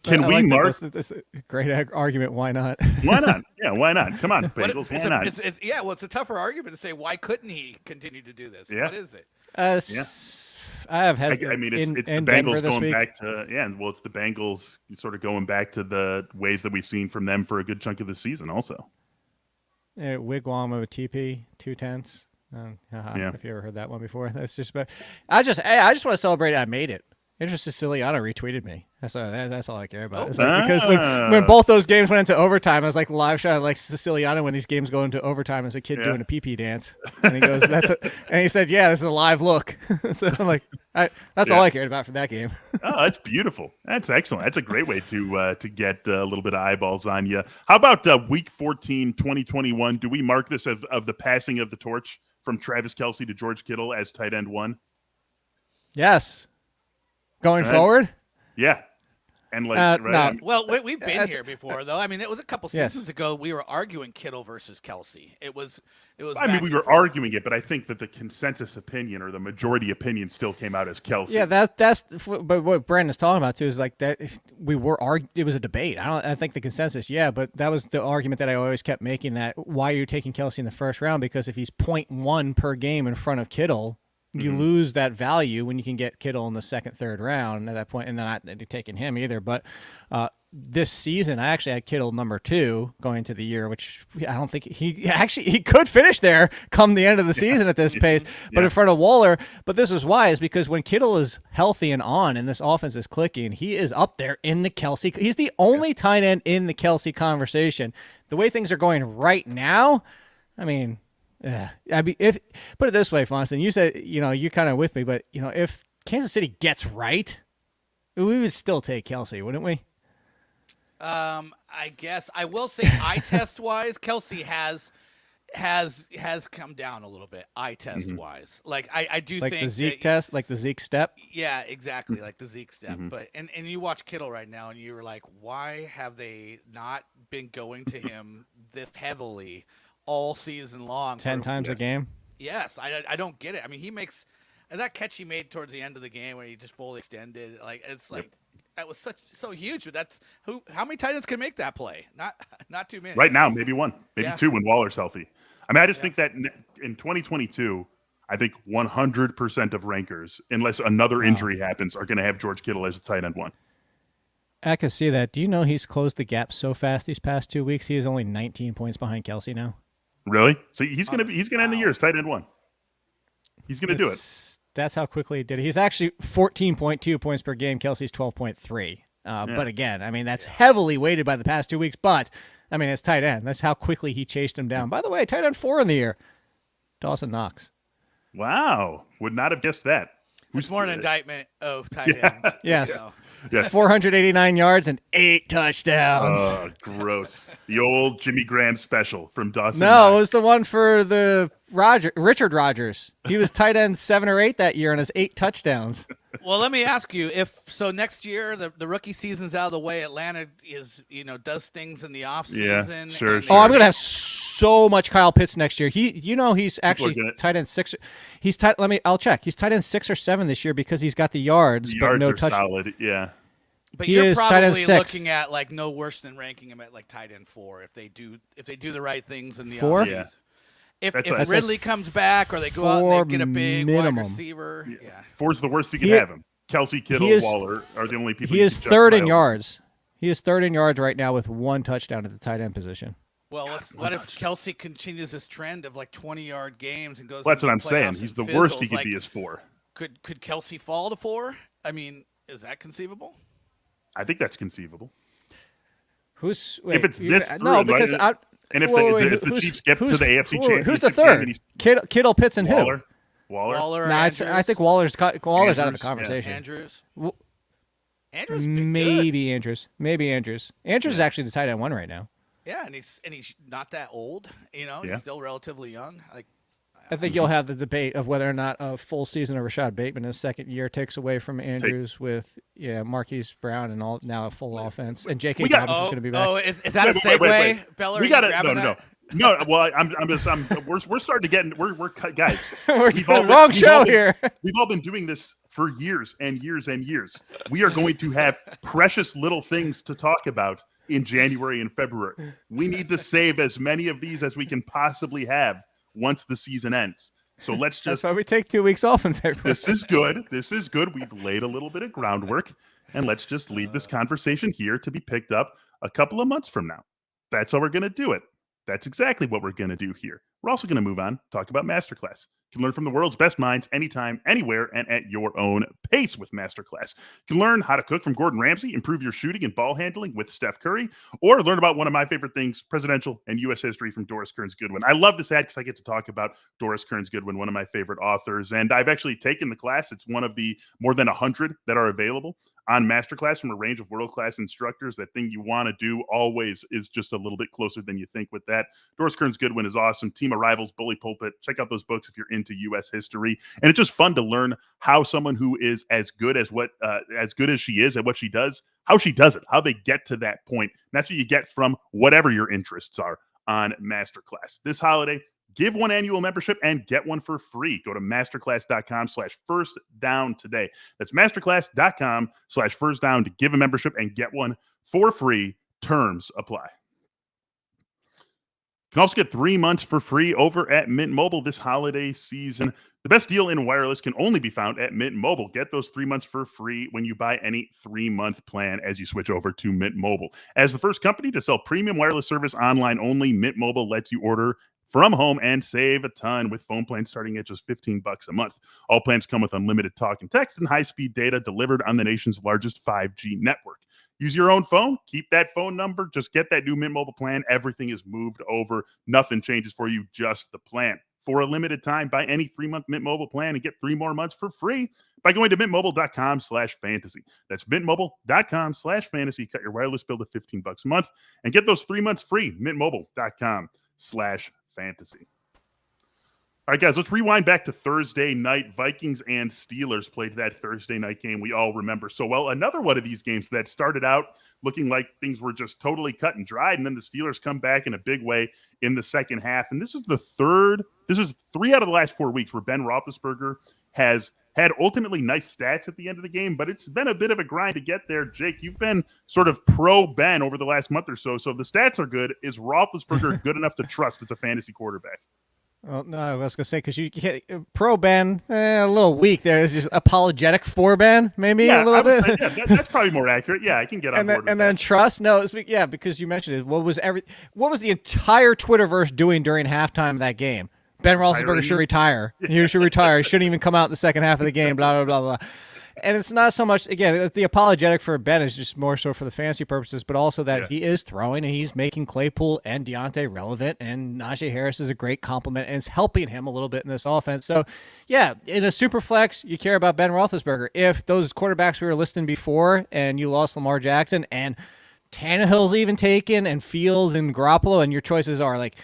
Can we mark this great argument? Why not? Why not? Yeah, why not? Come on, Bengals. Why not? It's a tougher argument to say why couldn't he continue to do this? Yeah. What is it? I have it's the Bengals going back to it's the Bengals sort of going back to the ways that we've seen from them for a good chunk of the season also. Wigwam of a TP 2/10. If you ever heard that one before, that's just. But I just want to celebrate. I made it. Interesting. Siciliano retweeted me. That's all I care about. It's like, because when both those games went into overtime, I was like live shot like Siciliano when these games go into overtime as a kid doing a pee-pee dance, and he goes, and he said, "Yeah, this is a live look." So I'm like, that's all I cared about from that game. Oh, that's beautiful. That's excellent. That's a great way to get a little bit of eyeballs on you. How about Week 14, 2021? Do we mark this of the passing of the torch from Travis Kelce to George Kittle as tight end 1? Yes. Going forward? Yeah. And no. Well, we've been here before, though. I mean, it was a couple seasons ago. We were arguing Kittle versus Kelce. It was. I mean, we were arguing it, but I think that the consensus opinion or the majority opinion still came out as Kelce. Yeah, but what Brandon's talking about too is like that. We were it was a debate. I think the consensus, but that was the argument that I always kept making. That why are you taking Kelce in the first round? Because if he's 0.1 per game in front of Kittle, you lose that value when you can get Kittle in the second, third round at that point, and not taking him either. But this season, I actually had Kittle number 2 going into the year, which I don't think he could finish there come the end of the season at this pace, but in front of Waller. But this is why, is because when Kittle is healthy and on, and this offense is clicking, he is up there in the Kelce. He's the only tight end in the Kelce conversation. The way things are going right now, I mean. Yeah, I mean, if put it this way, Fonston, you said you're kind of with me, but if Kansas City gets right, we would still take Kelce, wouldn't we? I guess I will say eye test wise, Kelsey has come down a little bit eye test wise. Like I do like think the Zeke test, like the Zeke step. Yeah, exactly, like the Zeke step. But and you watch Kittle right now, and you were like, why have they not been going to him this heavily all season long? 10 times a game. Yes, I don't get it. I mean, he makes and that catch he made towards the end of the game where he just fully extended, like it's like. That was so huge, but that's how many tight ends can make that play? Not too many. Right now, maybe one, maybe two when Waller's healthy. I mean, I just think that in 2022, I think 100% of rankers, unless another injury happens, are going to have George Kittle as a tight end one. I can see that. Do you know he's closed the gap so fast these past 2 weeks? He is only 19 points behind Kelsey now. Really? So he's going to end the year as tight end one. He's going to do it. That's how quickly he did it. He's actually 14.2 points per game. Kelsey's 12.3. But again, I mean, that's heavily weighted by the past 2 weeks. But, I mean, it's tight end. That's how quickly he chased him down. By the way, tight end 4 in the year. Dawson Knox. Wow. Would not have guessed that. It's more an indictment of tight ends. Yes. So. Yes. 489 yards and 8 touchdowns. Oh, gross. The old Jimmy Graham special from Dawson. No, it was the one for the Richard Rodgers. He was tight end 7 or 8 that year and has 8 touchdowns. Well, let me ask you, if so next year the rookie season's out of the way, Atlanta does things in the offseason. Yeah, sure. Oh, I'm gonna have so much Kyle Pitts next year. He's actually tight end 6. I'll check. He's tight end 6 or 7 this year because he's got the yards. The but yards no are solid. Yeah. But he you're tight end probably 6. looking at like no worse than ranking him at like tight end 4 if they do the right things in the 4? offseason. Yeah. If Ridley comes back or they go out and they get a big wide receiver. Yeah. 4's the worst you can have him. Kelsey, Kittle, Waller are the only people. He is third in yards. He is third in yards right now with 1 touchdown at the tight end position. Well, what if Kelsey continues this trend of like 20-yard games and goes? Well, that's what I'm saying. He's the worst he could be is 4. Could Kelsey fall to 4? I mean, is that conceivable? I think that's conceivable. If it's this through, because if the Chiefs get to the AFC Championship, who's the third? Kittle, Pitts, and Waller. who? Waller. No, I think Waller's out of the conversation. Yeah. Andrews. Maybe Andrews. Andrews is actually the tight end 1 right now. Yeah, and he's not that old. He's still relatively young. I think you'll have the debate of whether or not a full season of Rashaad Bateman in his second year takes away from Andrews with Marquise Brown and all now a full offense, and J.K. Dobbins is going to be back. Oh, is that a segue? Wait. Beller, we got it. No. Well, we're starting to get. We're guys. We've all wrong show here. We've all been doing this for years and years and years. We are going to have precious little things to talk about in January and February. We need to save as many of these as we can possibly have once the season ends. So let's just. That's why we take 2 weeks off in February. This is good. We've laid a little bit of groundwork, and let's just leave this conversation here to be picked up a couple of months from now. That's how we're going to do it. That's exactly what we're going to do here. We're also going to move on, talk about Masterclass. You can learn from the world's best minds anytime, anywhere, and at your own pace with Masterclass. You can learn how to cook from Gordon Ramsay, improve your shooting and ball handling with Steph Curry, or learn about one of my favorite things, presidential and U.S. history from Doris Kearns Goodwin. I love this ad because I get to talk about Doris Kearns Goodwin, one of my favorite authors, and I've actually taken the class. It's one of the more than 100 that are available on Masterclass from a range of world-class instructors. That thing you want to do always is just a little bit closer than you think with that. Doris Kearns Goodwin is awesome. Team of Rivals, Bully Pulpit. Check out those books if you're into U.S. history. And it's just fun to learn how someone who is as good as she is at what she does, how she does it, how they get to that point. And that's what you get from whatever your interests are on Masterclass. This holiday, give one annual membership and get one for free. Go to masterclass.com/firstdown today. That's masterclass.com/firstdown to give a membership and get one for free. Terms apply. You can also get 3 months for free over at Mint Mobile this holiday season. The best deal in wireless can only be found at Mint Mobile. Get those 3 months for free when you buy any 3-month plan as you switch over to Mint Mobile. As the first company to sell premium wireless service online only, Mint Mobile lets you order from home and save a ton with phone plans starting at just $15 a month. All plans come with unlimited talk and text and high-speed data delivered on the nation's largest 5G network. Use your own phone. Keep that phone number. Just get that new Mint Mobile plan. Everything is moved over. Nothing changes for you, just the plan. for a limited time. Buy any 3-month Mint Mobile plan and get 3 more months for free by going to mintmobile.com/fantasy. That's mintmobile.com/fantasy. Cut your wireless bill to $15 a month and get those 3 months free. mintmobile.com/fantasy. All right, guys, let's rewind back to Thursday night. Vikings and Steelers played that Thursday night game we all remember so well. Another one of these games that started out looking like things were just totally cut and dried, and then the Steelers come back in a big way in the second half. And this is 3 out of the last 4 weeks where Ben Roethlisberger has had ultimately nice stats at the end of the game, but it's been a bit of a grind to get there. Jake, you've been sort of pro Ben over the last month or so, so if the stats are good. Is Roethlisberger good enough to trust as a fantasy quarterback? Well, no, I was going to say, because you pro Ben, a little weak there. It's just apologetic for Ben, maybe a little bit. Say, that's probably more accurate. Yeah, I can get on board with then trust? No, because you mentioned it. What was the entire Twitterverse doing during halftime of that game? Ben Roethlisberger should retire. He should retire. He shouldn't even come out in the second half of the game, blah, blah, blah, blah. And it's not so much, again, the apologetic for Ben is just more so for the fantasy purposes, but also that he is throwing and he's making Claypool and Deontay relevant, and Najee Harris is a great compliment, and it's helping him a little bit in this offense. So, yeah, in a super flex, you care about Ben Roethlisberger. If those quarterbacks we were listing before and you lost Lamar Jackson and Tannehill's even taken and Fields and Garoppolo, and your choices are like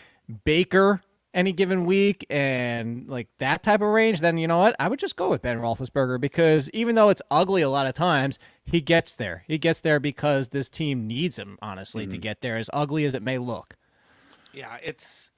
Baker any given week and like that type of range, then you know what? I would just go with Ben Roethlisberger, because even though it's ugly a lot of times, he gets there. He gets there because this team needs him, honestly, to get there, as ugly as it may look. Yeah, it's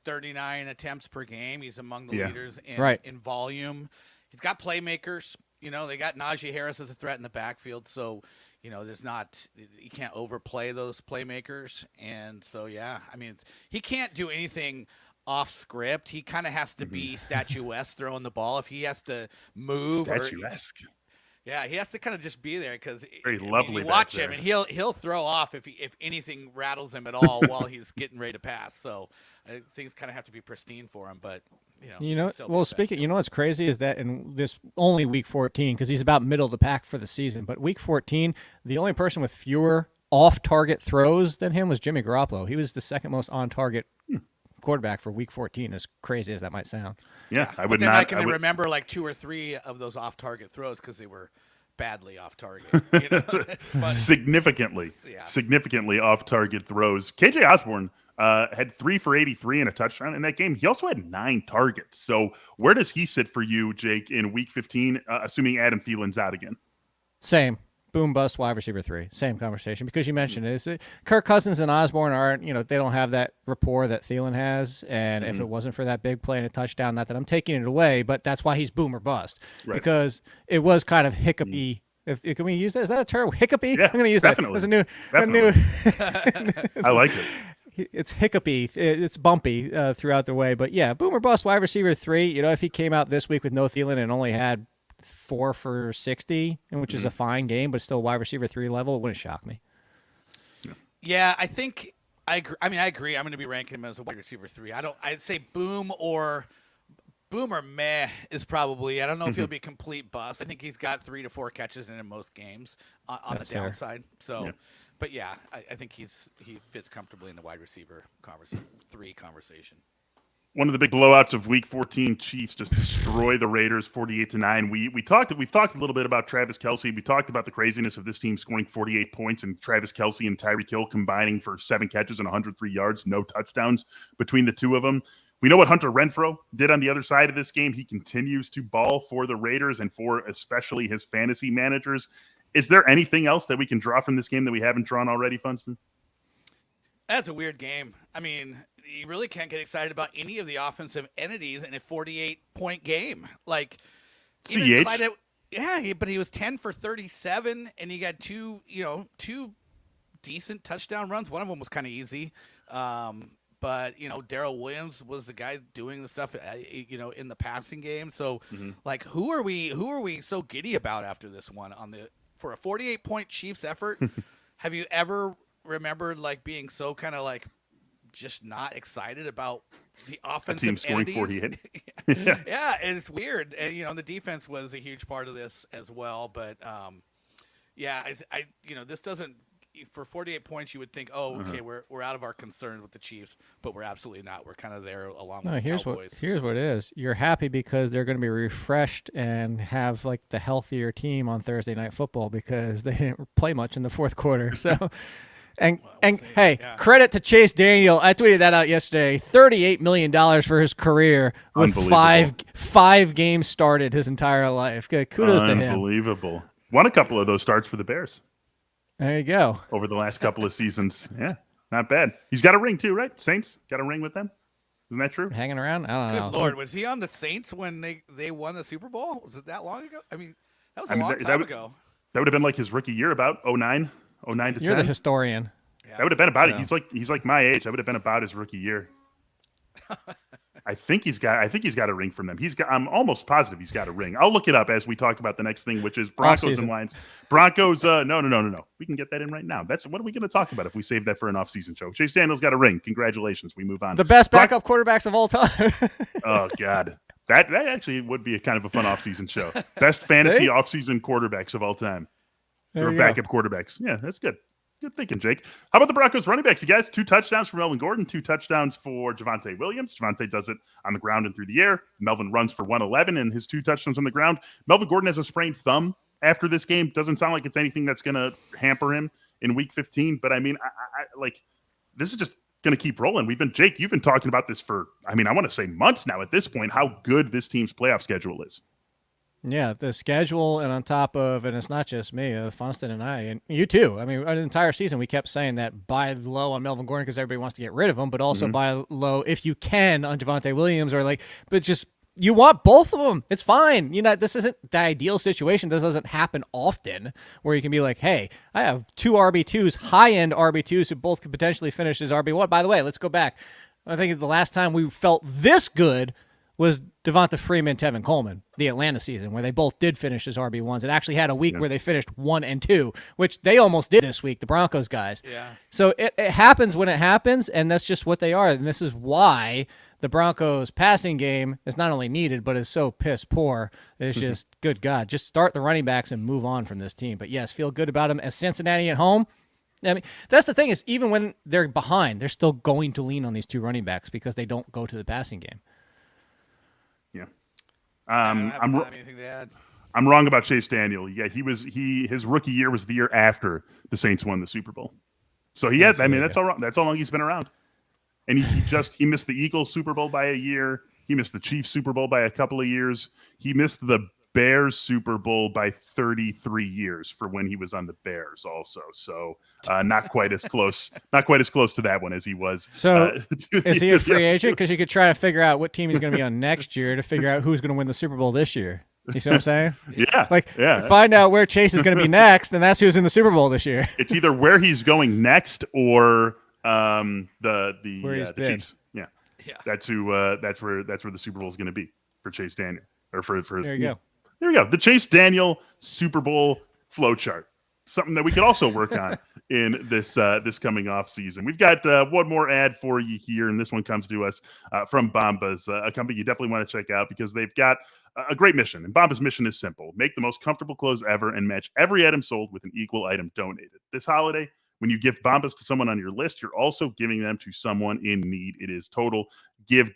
39 attempts per game. He's among the leaders in volume. He's got playmakers. You know, they got Najee Harris as a threat in the backfield, so you know, you can't overplay those playmakers. And so, I mean, he can't do anything off script. He kind of has to be statuesque throwing the ball. If he has to move, statuesque. He has to kind of just be there, because lovely. You watch him and he'll throw off if anything rattles him at all while he's getting ready to pass. So things kind of have to be pristine for him. But speaking, what's crazy is that in this only week 14, because he's about middle of the pack for the season, but week 14, the only person with fewer off-target throws than him was Jimmy Garoppolo. He was the second most on-target quarterback for week 14, as crazy as that might sound. Yeah, I would not. I can I would... remember like 2 or 3 of those off-target throws because they were badly off-target. You know? significantly off-target throws. KJ Osborne had 3 for 83 and a touchdown in that game. He also had 9 targets. So where does he sit for you, Jake, in week 15, assuming Adam Thielen's out again? Same. Boom, bust, wide receiver 3. Same conversation, because you mentioned it. Kirk Cousins and Osborne aren't, they don't have that rapport that Thielen has. And if it wasn't for that big play and a touchdown, not that I'm taking it away, but that's why he's boom or bust. Right. Because it was kind of hiccupy. Can we use that? Is that a term? Hiccupy? Yeah, I'm going to use definitely. that as a new. I like it. It's hiccupy. It's bumpy throughout the way. But yeah, boom or bust, wide receiver 3. If he came out this week with no Thielen and only had 4 for 60, which is a fine game, but still wide receiver 3 level, it wouldn't shock me. Yeah, I think I agree. I agree. I'm going to be ranking him as a wide receiver 3. I'd say boom or meh is probably. I don't know if he'll be a complete bust. I think he's got 3 to 4 catches in most games on the downside. So, but yeah, I think he fits comfortably in the wide receiver 3 conversation. One of the big blowouts of Week 14, Chiefs just destroy the Raiders 48-9. We've talked a little bit about Travis Kelce. We talked about the craziness of this team scoring 48 points and Travis Kelce and Tyreek Hill combining for 7 catches and 103 yards, no touchdowns between the two of them. We know what Hunter Renfrow did on the other side of this game. He continues to ball for the Raiders and for especially his fantasy managers. Is there anything else that we can draw from this game that we haven't drawn already, Funston? That's a weird game. You really can't get excited about any of the offensive entities in a 48-point game. Like, CH? But he was 10 for 37, and he got 2 decent touchdown runs. One of them was kind of easy. But, Darrell Williams was the guy doing the stuff, in the passing game. So, like, who are we so giddy about after this one for a 48-point Chiefs effort? Have you ever remembered, like, being so kind of, like, just not excited about the offensive team scoring entities? 48. Yeah, and it's weird. And, the defense was a huge part of this as well. But, this doesn't for 48 points, you would think, oh, okay, we're out of our concerns with the Chiefs, but we're absolutely not. We're kind of there along with the Cowboys. Here's what it is. You're happy because they're going to be refreshed and have like the healthier team on Thursday Night Football because they didn't play much in the fourth quarter. So, credit to Chase Daniel. I tweeted that out yesterday. $38 million for his career with five games started his entire life. Kudos to him. Unbelievable. Won a couple of those starts for the Bears. There you go. Over the last couple of seasons. Yeah, not bad. He's got a ring too, right? Saints got a ring with them? Isn't that true? Hanging around? I don't know. Good Lord, was he on the Saints when they won the Super Bowl? Was it that long ago? I mean, that was a long time ago. That would have been like his rookie year, about 09 to 10. You're the historian. Yeah. That would have been about it. He's like my age. That would have been about his rookie year. I think he's got a ring from them. I'm almost positive he's got a ring. I'll look it up as we talk about the next thing, which is Broncos and Lions. Broncos, no. We can get that in right now. What are we going to talk about if we save that for an off-season show? Chase Daniel's got a ring. Congratulations. We move on. The best backup quarterbacks of all time. Oh God. That actually would be a kind of a fun off-season show. Best fantasy off-season quarterbacks of all time. Or backup quarterbacks. Yeah, that's good. Good thinking, Jake. How about the Broncos running backs, you guys? 2 touchdowns for Melvin Gordon, 2 touchdowns for Javonte Williams. Javonte does it on the ground and through the air. Melvin runs for 111 and his 2 touchdowns on the ground. Melvin Gordon has a sprained thumb after this game. Doesn't sound like it's anything that's going to hamper him in week 15. But, I mean, I this is just going to keep rolling. Jake, you've been talking about this for, I want to say months now at this point, how good this team's playoff schedule is. Yeah, the schedule, and on top of, and it's not just me, Funston and I, and you too. I mean, an entire season we kept saying that buy low on Melvin Gordon because everybody wants to get rid of him, but also buy low if you can on Javonte Williams but just you want both of them. It's fine. This isn't the ideal situation. This doesn't happen often where you can be like, hey, I have 2 RB2s, high-end RB2s who both could potentially finish as RB1. By the way, let's go back. I think the last time we felt this good was Devonta Freeman, Tevin Coleman, the Atlanta season, where they both did finish as RB1s. It actually had a week where they finished 1 and 2, which they almost did this week, the Broncos guys. Yeah. So it happens when it happens, and that's just what they are. And this is why the Broncos passing game is not only needed, but is so piss poor. It's just, good God, just start the running backs and move on from this team. But yes, feel good about them. As Cincinnati at home, I mean, that's the thing is, even when they're behind, they're still going to lean on these 2 running backs because they don't go to the passing game. Yeah. I don't have anything to add. I'm wrong about Chase Daniel. Yeah, his rookie year was the year after the Saints won the Super Bowl. So that's all wrong. That's how long he's been around. And he missed the Eagles Super Bowl by a year. He missed the Chiefs Super Bowl by a couple of years. He missed the Bears Super Bowl by 33 years for when he was on the Bears also. So not quite as close to that one as he was. So is he a free agent? Because you could try to figure out what team he's going to be on next year to figure out who's going to win the Super Bowl this year. You see what I'm saying? Yeah. Find out where Chase is going to be next, and that's who's in the Super Bowl this year. It's either where he's going next or the Chiefs. Yeah. That's who. That's where the Super Bowl is going to be for Chase Daniel or for. There you go. There you go. The Chase Daniel Super Bowl flow chart. Something that we could also work on in this coming off season. We've got one more ad for you here, and this one comes to us from Bombas, a company you definitely want to check out because they've got a great mission. And Bombas' mission is simple: make the most comfortable clothes ever and match every item sold with an equal item donated. This holiday, when you give Bombas to someone on your list, you're also giving them to someone in need. It is total give.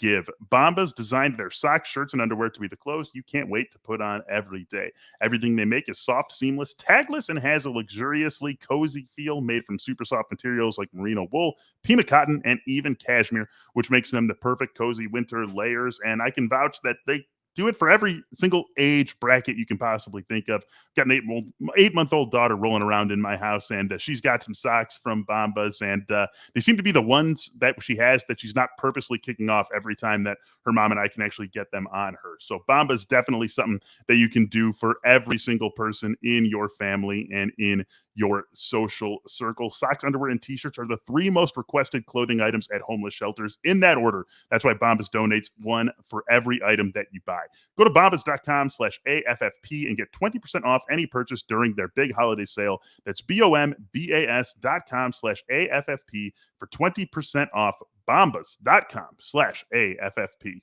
Bombas designed their socks, shirts, and underwear to be the clothes you can't wait to put on every day. Everything they make is soft, seamless, tagless, and has a luxuriously cozy feel made from super soft materials like merino wool, Pima cotton, and even cashmere, which makes them the perfect cozy winter layers. And I can vouch that they do it for every single age bracket you can possibly think of. Got an 8-month-old daughter rolling around in my house, and she's got some socks from Bombas, and they seem to be the ones that she has that she's not purposely kicking off every time that her mom and I can actually get them on her. So Bombas definitely something that you can do for every single person in your family and in your social circle. Socks, underwear, and t-shirts are the 3 most requested clothing items at homeless shelters in that order. That's why Bombas donates one for every item that you buy. Go to bombas.com/AFFP and get 20% off any purchase during their big holiday sale. That's BOMBAS.com/AFFP for 20% off. Bombas.com/AFFP.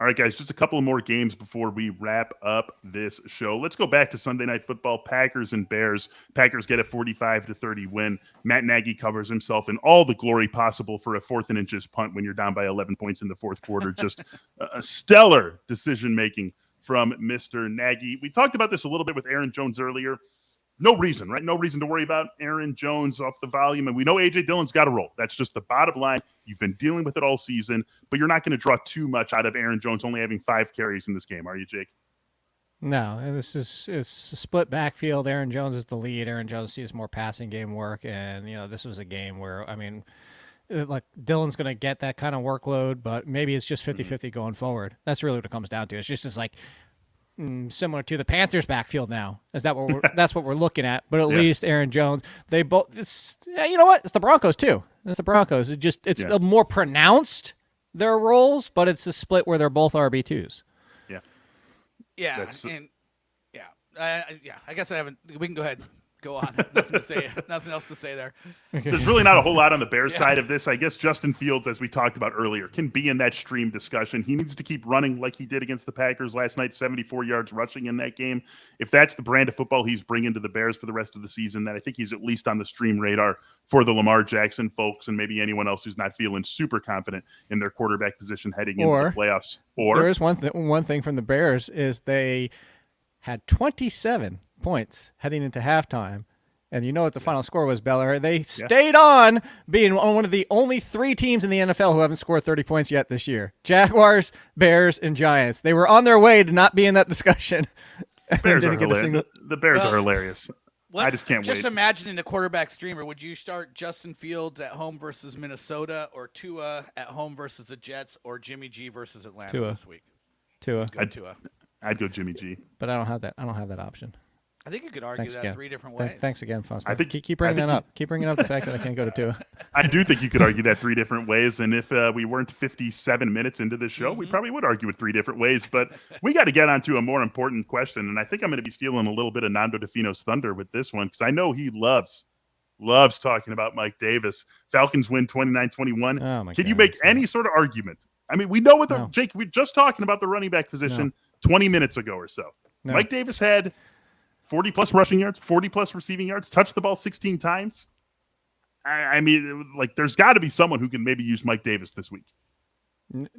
All right, guys, just a couple of more games before we wrap up this show. Let's go back to Sunday Night Football, Packers and Bears. Packers get a 45-30 win. Matt Nagy covers himself in all the glory possible for a 4th and inches punt when you're down by 11 points in the fourth quarter. Just a stellar decision-making from Mr. Nagy. We talked about this a little bit with Aaron Jones earlier. No reason, right? No reason to worry about Aaron Jones off the volume. And we know A.J. Dillon's got to roll. That's just the bottom line. You've been dealing with it all season, but you're not going to draw too much out of Aaron Jones only having 5 carries in this game, are you, Jake? No, it's a split backfield. Aaron Jones is the lead. Aaron Jones sees more passing game work. And, this was a game where, like Dillon's going to get that kind of workload, but maybe it's just 50-50 going forward. That's really what it comes down to. It's just like, similar to the Panthers backfield now. That's what we're looking at. But at least Aaron Jones, they both. You know what? It's the Broncos too. It's the Broncos. It's a more pronounced their roles, but it's a split where they're both RB2s. Yeah. Yeah, I guess I haven't. We can go ahead. Go on. Nothing to say. Nothing else to say there. There's really not a whole lot on the Bears side of this. I guess Justin Fields, as we talked about earlier, can be in that stream discussion. He needs to keep running like he did against the Packers last night, 74 yards rushing in that game. If that's the brand of football he's bringing to the Bears for the rest of the season, then I think he's at least on the stream radar for the Lamar Jackson folks and maybe anyone else who's not feeling super confident in their quarterback position heading into the playoffs. Or there is one thing from the Bears is they had 27 points heading into halftime. And you know what the final score was, Beller. They stayed on being one of the only 3 teams in the NFL who haven't scored 30 points yet this year. Jaguars, Bears, and Giants. They were on their way to not be in that discussion. Bears are hilarious. The Bears are hilarious. I just can't wait. Just imagining the quarterback streamer. Would you start Justin Fields at home versus Minnesota, or Tua at home versus the Jets, or Jimmy G versus Atlanta this week? Tua. I'd go Jimmy G. But I don't have that option. I think you could argue that 3 different ways. Thanks again, Faust. Keep bringing that up. Keep bringing up the fact that I can't go to Tua. I do think you could argue that 3 different ways. And if we weren't 57 minutes into this show, we probably would argue it 3 different ways. But we got to get on to a more important question. And I think I'm going to be stealing a little bit of Nando DeFino's thunder with this one because I know he loves talking about Mike Davis. Falcons win 29-21. Oh Can you make any sort of argument? I mean, we know what Jake, we're just talking about the running back position 20 minutes ago or so. No. Mike Davis had 40-plus rushing yards, 40-plus receiving yards, touched the ball 16 times. I mean, like, there's got to be someone who can maybe use Mike Davis this week.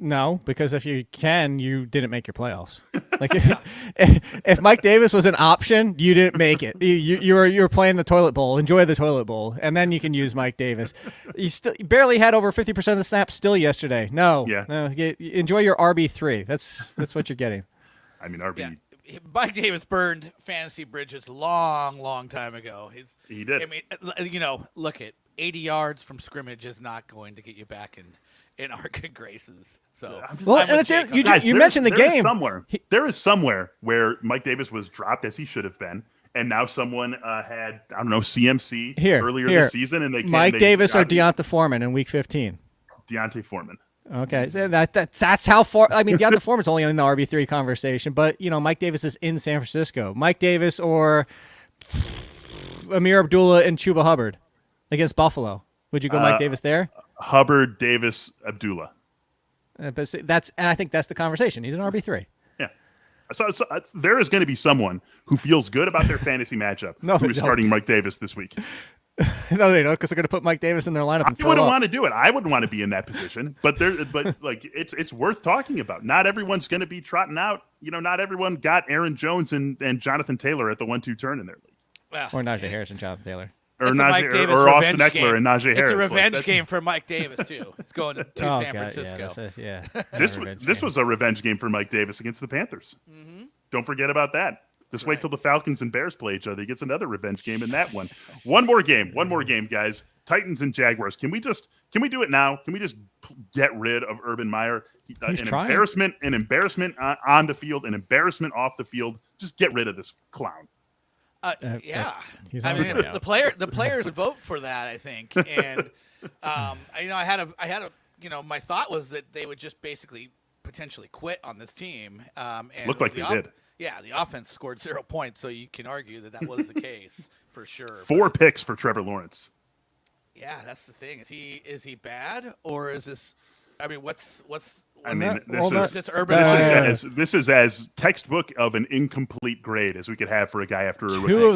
No, because if you can, you didn't make your playoffs. Like, if Mike Davis was an option, you didn't make it. You were playing the toilet bowl. Enjoy the toilet bowl, and then you can use Mike Davis. You barely had over 50% of the snaps still yesterday. No, enjoy your RB3. That's what you're getting. I mean, RB. Yeah. Mike Davis burned fantasy bridges long time ago. He did. I mean, look at 80 yards from scrimmage is not going to get you back in our good graces. So, you mentioned the game. There is somewhere where Mike Davis was dropped as he should have been, and now someone had CMC earlier this season, and Mike Davis or Deonta Foreman in Week 15. Deonta Foreman. Okay, so that's how far. I mean, Deonta Foreman's only in the RB3 conversation, but Mike Davis is in San Francisco. Mike Davis or Amir Abdullah and Chuba Hubbard against Buffalo. Would you go Mike Davis there? Hubbard, Davis, Abdullah. And I think that's the conversation. He's an RB3. Yeah. So there is going to be someone who feels good about their fantasy matchup who is starting Mike Davis this week. No, they don't, because they're going to put Mike Davis in their lineup. I wouldn't want to do it. I wouldn't want to be in that position. But it's worth talking about. Not everyone's going to be trotting out. Not everyone got Aaron Jones and Jonathan Taylor at the 1-2 turn in their league. Well, or Najee Harris and Jonathan Taylor. Or Austin Eckler and Najee Harris. It's a revenge game for Mike Davis too. It's going to San Francisco. This was a revenge game for Mike Davis against the Panthers. Mm-hmm. Don't forget about that. Just wait till the Falcons and Bears play each other. He gets another revenge game in that one. One more game, guys. Titans and Jaguars. Can we do it now? Can we just get rid of Urban Meyer? Embarrassment on the field, an embarrassment off the field. Just get rid of this clown. Yeah. The players would vote for that, I think. And I had a my thought was that they would just basically potentially quit on this team. And looked like they did. Yeah, the offense scored 0 points, so you can argue that was the case for sure. 4 picks for Trevor Lawrence. Yeah, that's the thing. Is he bad, or is this? I mean, what's I mean, this is as textbook of an incomplete grade as we could have for a guy after a rookie. Two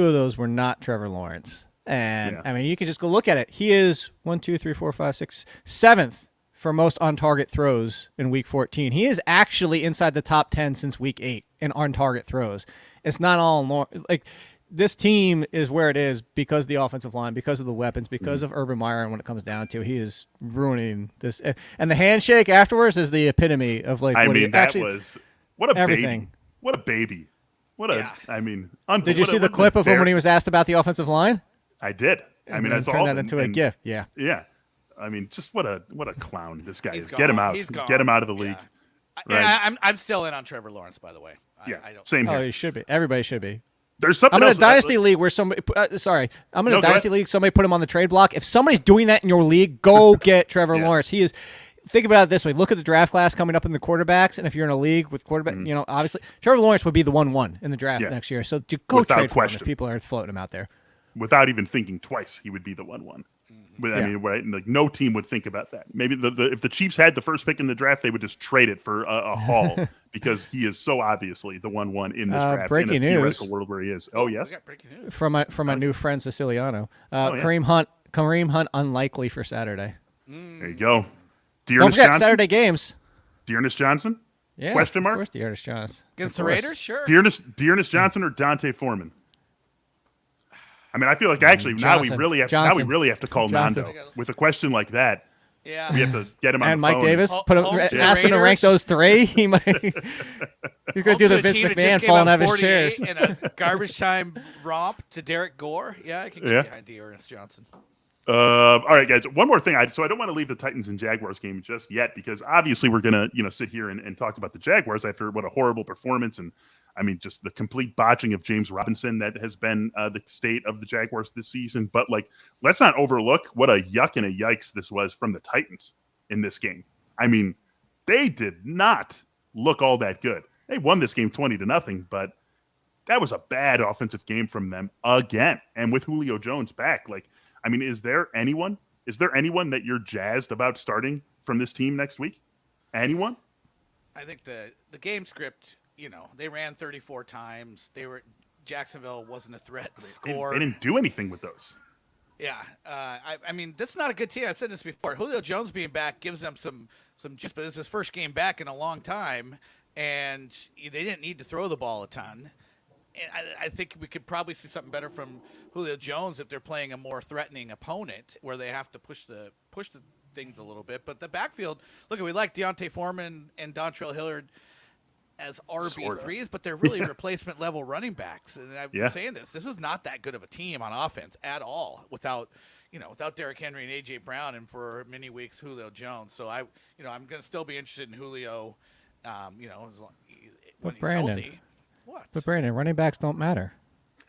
of those were not Trevor Lawrence. And, I mean, you can just go look at it. He is 7th for most on-target throws in Week 14. He is actually inside the top 10 since Week 8 in on-target throws. It's not all like this team is where it is because of the offensive line, because of the weapons, because of Urban Meyer. And when it comes down to, he is ruining this. And the handshake afterwards is the epitome of like. I mean, that was what a everything. Baby. What a baby. What a. I mean, did you see the clip of him when he was asked about the offensive line? I did. I mean, I saw turned that into a GIF. Yeah. Yeah. I mean, just what a clown this guy is. Gone. Get him out. He's gone. Get him out of the league. Yeah. Right. I'm still in on Trevor Lawrence, by the way. I don't. Same here. Oh, he should be. Everybody should be. There's something. I'm in else a dynasty league where somebody. I'm in a dynasty league. Somebody put him on the trade block. If somebody's doing that in your league, go get Trevor Lawrence. He is. Think about it this way. Look at the draft class coming up in the quarterbacks, and if you're in a league with quarterback, obviously Trevor Lawrence would be the 1-1 in the draft next year. So go without trade question. for him if people are floating him out there. Without even thinking twice, he would be the 1-1. But I mean, right? Like no team would think about that. Maybe if the Chiefs had the first pick in the draft, they would just trade it for a haul because he is so obviously the 1-1 in this draft. Breaking in a news. theoretical world where he is. Oh yes. We got breaking news. From my new friend Siciliano, Kareem Hunt unlikely for Saturday. There you go. Don't forget Saturday games. Dearness Johnson? Yeah. Question mark? Of course, Dearness Johnson. Against the Raiders? Sure. Dearness Johnson or Dante Foreman? I mean, I feel like actually now we really have to call Nando with a question like that. Yeah, we have to get him on and the Mike phone. Davis ask him to rank those three. He's going to do the Vince McMahon falling out of his chairs in a garbage time romp to Derek Gore. Yeah, I can get behind Dearness Johnson. All right, guys. One more thing. So I don't want to leave the Titans and Jaguars game just yet because obviously we're gonna sit here and talk about the Jaguars after what a horrible performance and. I mean, just the complete botching of James Robinson that has been the state of the Jaguars this season. But, let's not overlook what a yuck and a yikes this was from the Titans in this game. I mean, they did not look all that good. They won this game 20-0, but that was a bad offensive game from them again. And with Julio Jones back, is there anyone that you're jazzed about starting from this team next week? Anyone? I think the game script – they ran 34 times. Jacksonville wasn't a threat to score. They didn't do anything with those. Yeah. I mean, this is not a good team. I've said this before. Julio Jones being back gives them some juice, but it's his first game back in a long time, and they didn't need to throw the ball a ton. And I think we could probably see something better from Julio Jones if they're playing a more threatening opponent where they have to push the things a little bit. But the backfield, we like Deontay Foreman and Dontrell Hilliard as RB3s, but they're really replacement level running backs. And I've been saying this is not that good of a team on offense at all without Derrick Henry and AJ Brown and for many weeks Julio Jones. So I'm going to still be interested in Julio, when he's healthy. What? But Brandon, running backs don't matter.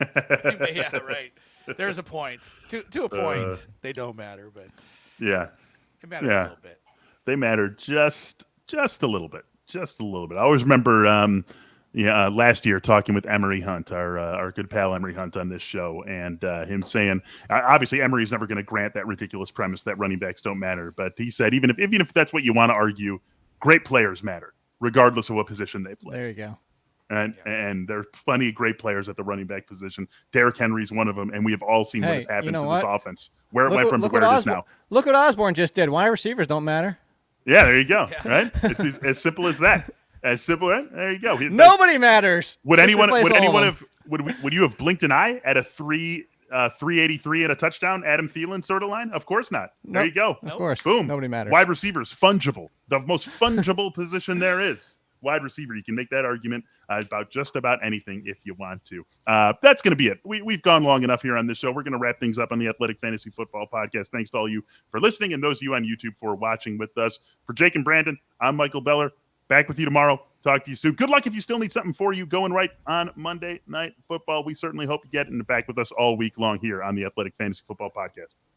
Yeah, right. There's a point. To a point, they don't matter, but they matter a little bit. They matter just a little bit. Just a little bit. I always remember, last year talking with Emery Hunt, our good pal Emery Hunt on this show, and him saying, obviously Emery's never going to grant that ridiculous premise that running backs don't matter, but he said even if that's what you want to argue, great players matter, regardless of what position they play. There you go. And there's plenty of great players at the running back position. Derrick Henry's one of them, and we have all seen what has happened to this offense, where it went from to where it is now. Look what Osborne just did. Wide receivers don't matter. Yeah, there you go. Yeah. Right? It's as simple as that. As simple, right? There you go. Nobody matters. Would you have blinked an eye at a 383 and a touchdown Adam Thielen sort of line? Of course not. There you go. Of course. Boom. Nobody matters. Wide receivers, fungible. The most fungible position there is. Wide receiver. You can make that argument about just about anything if you want to. That's going to be it. We've gone long enough here on this show. We're going to wrap things up on the Athletic Fantasy Football Podcast. Thanks to all you for listening and those of you on YouTube for watching with us. For Jake and Brandon, I'm Michael Beller. Back with you tomorrow. Talk to you soon. Good luck if you still need something for you going right on Monday Night Football. We certainly hope you get in the back with us all week long here on the Athletic Fantasy Football Podcast.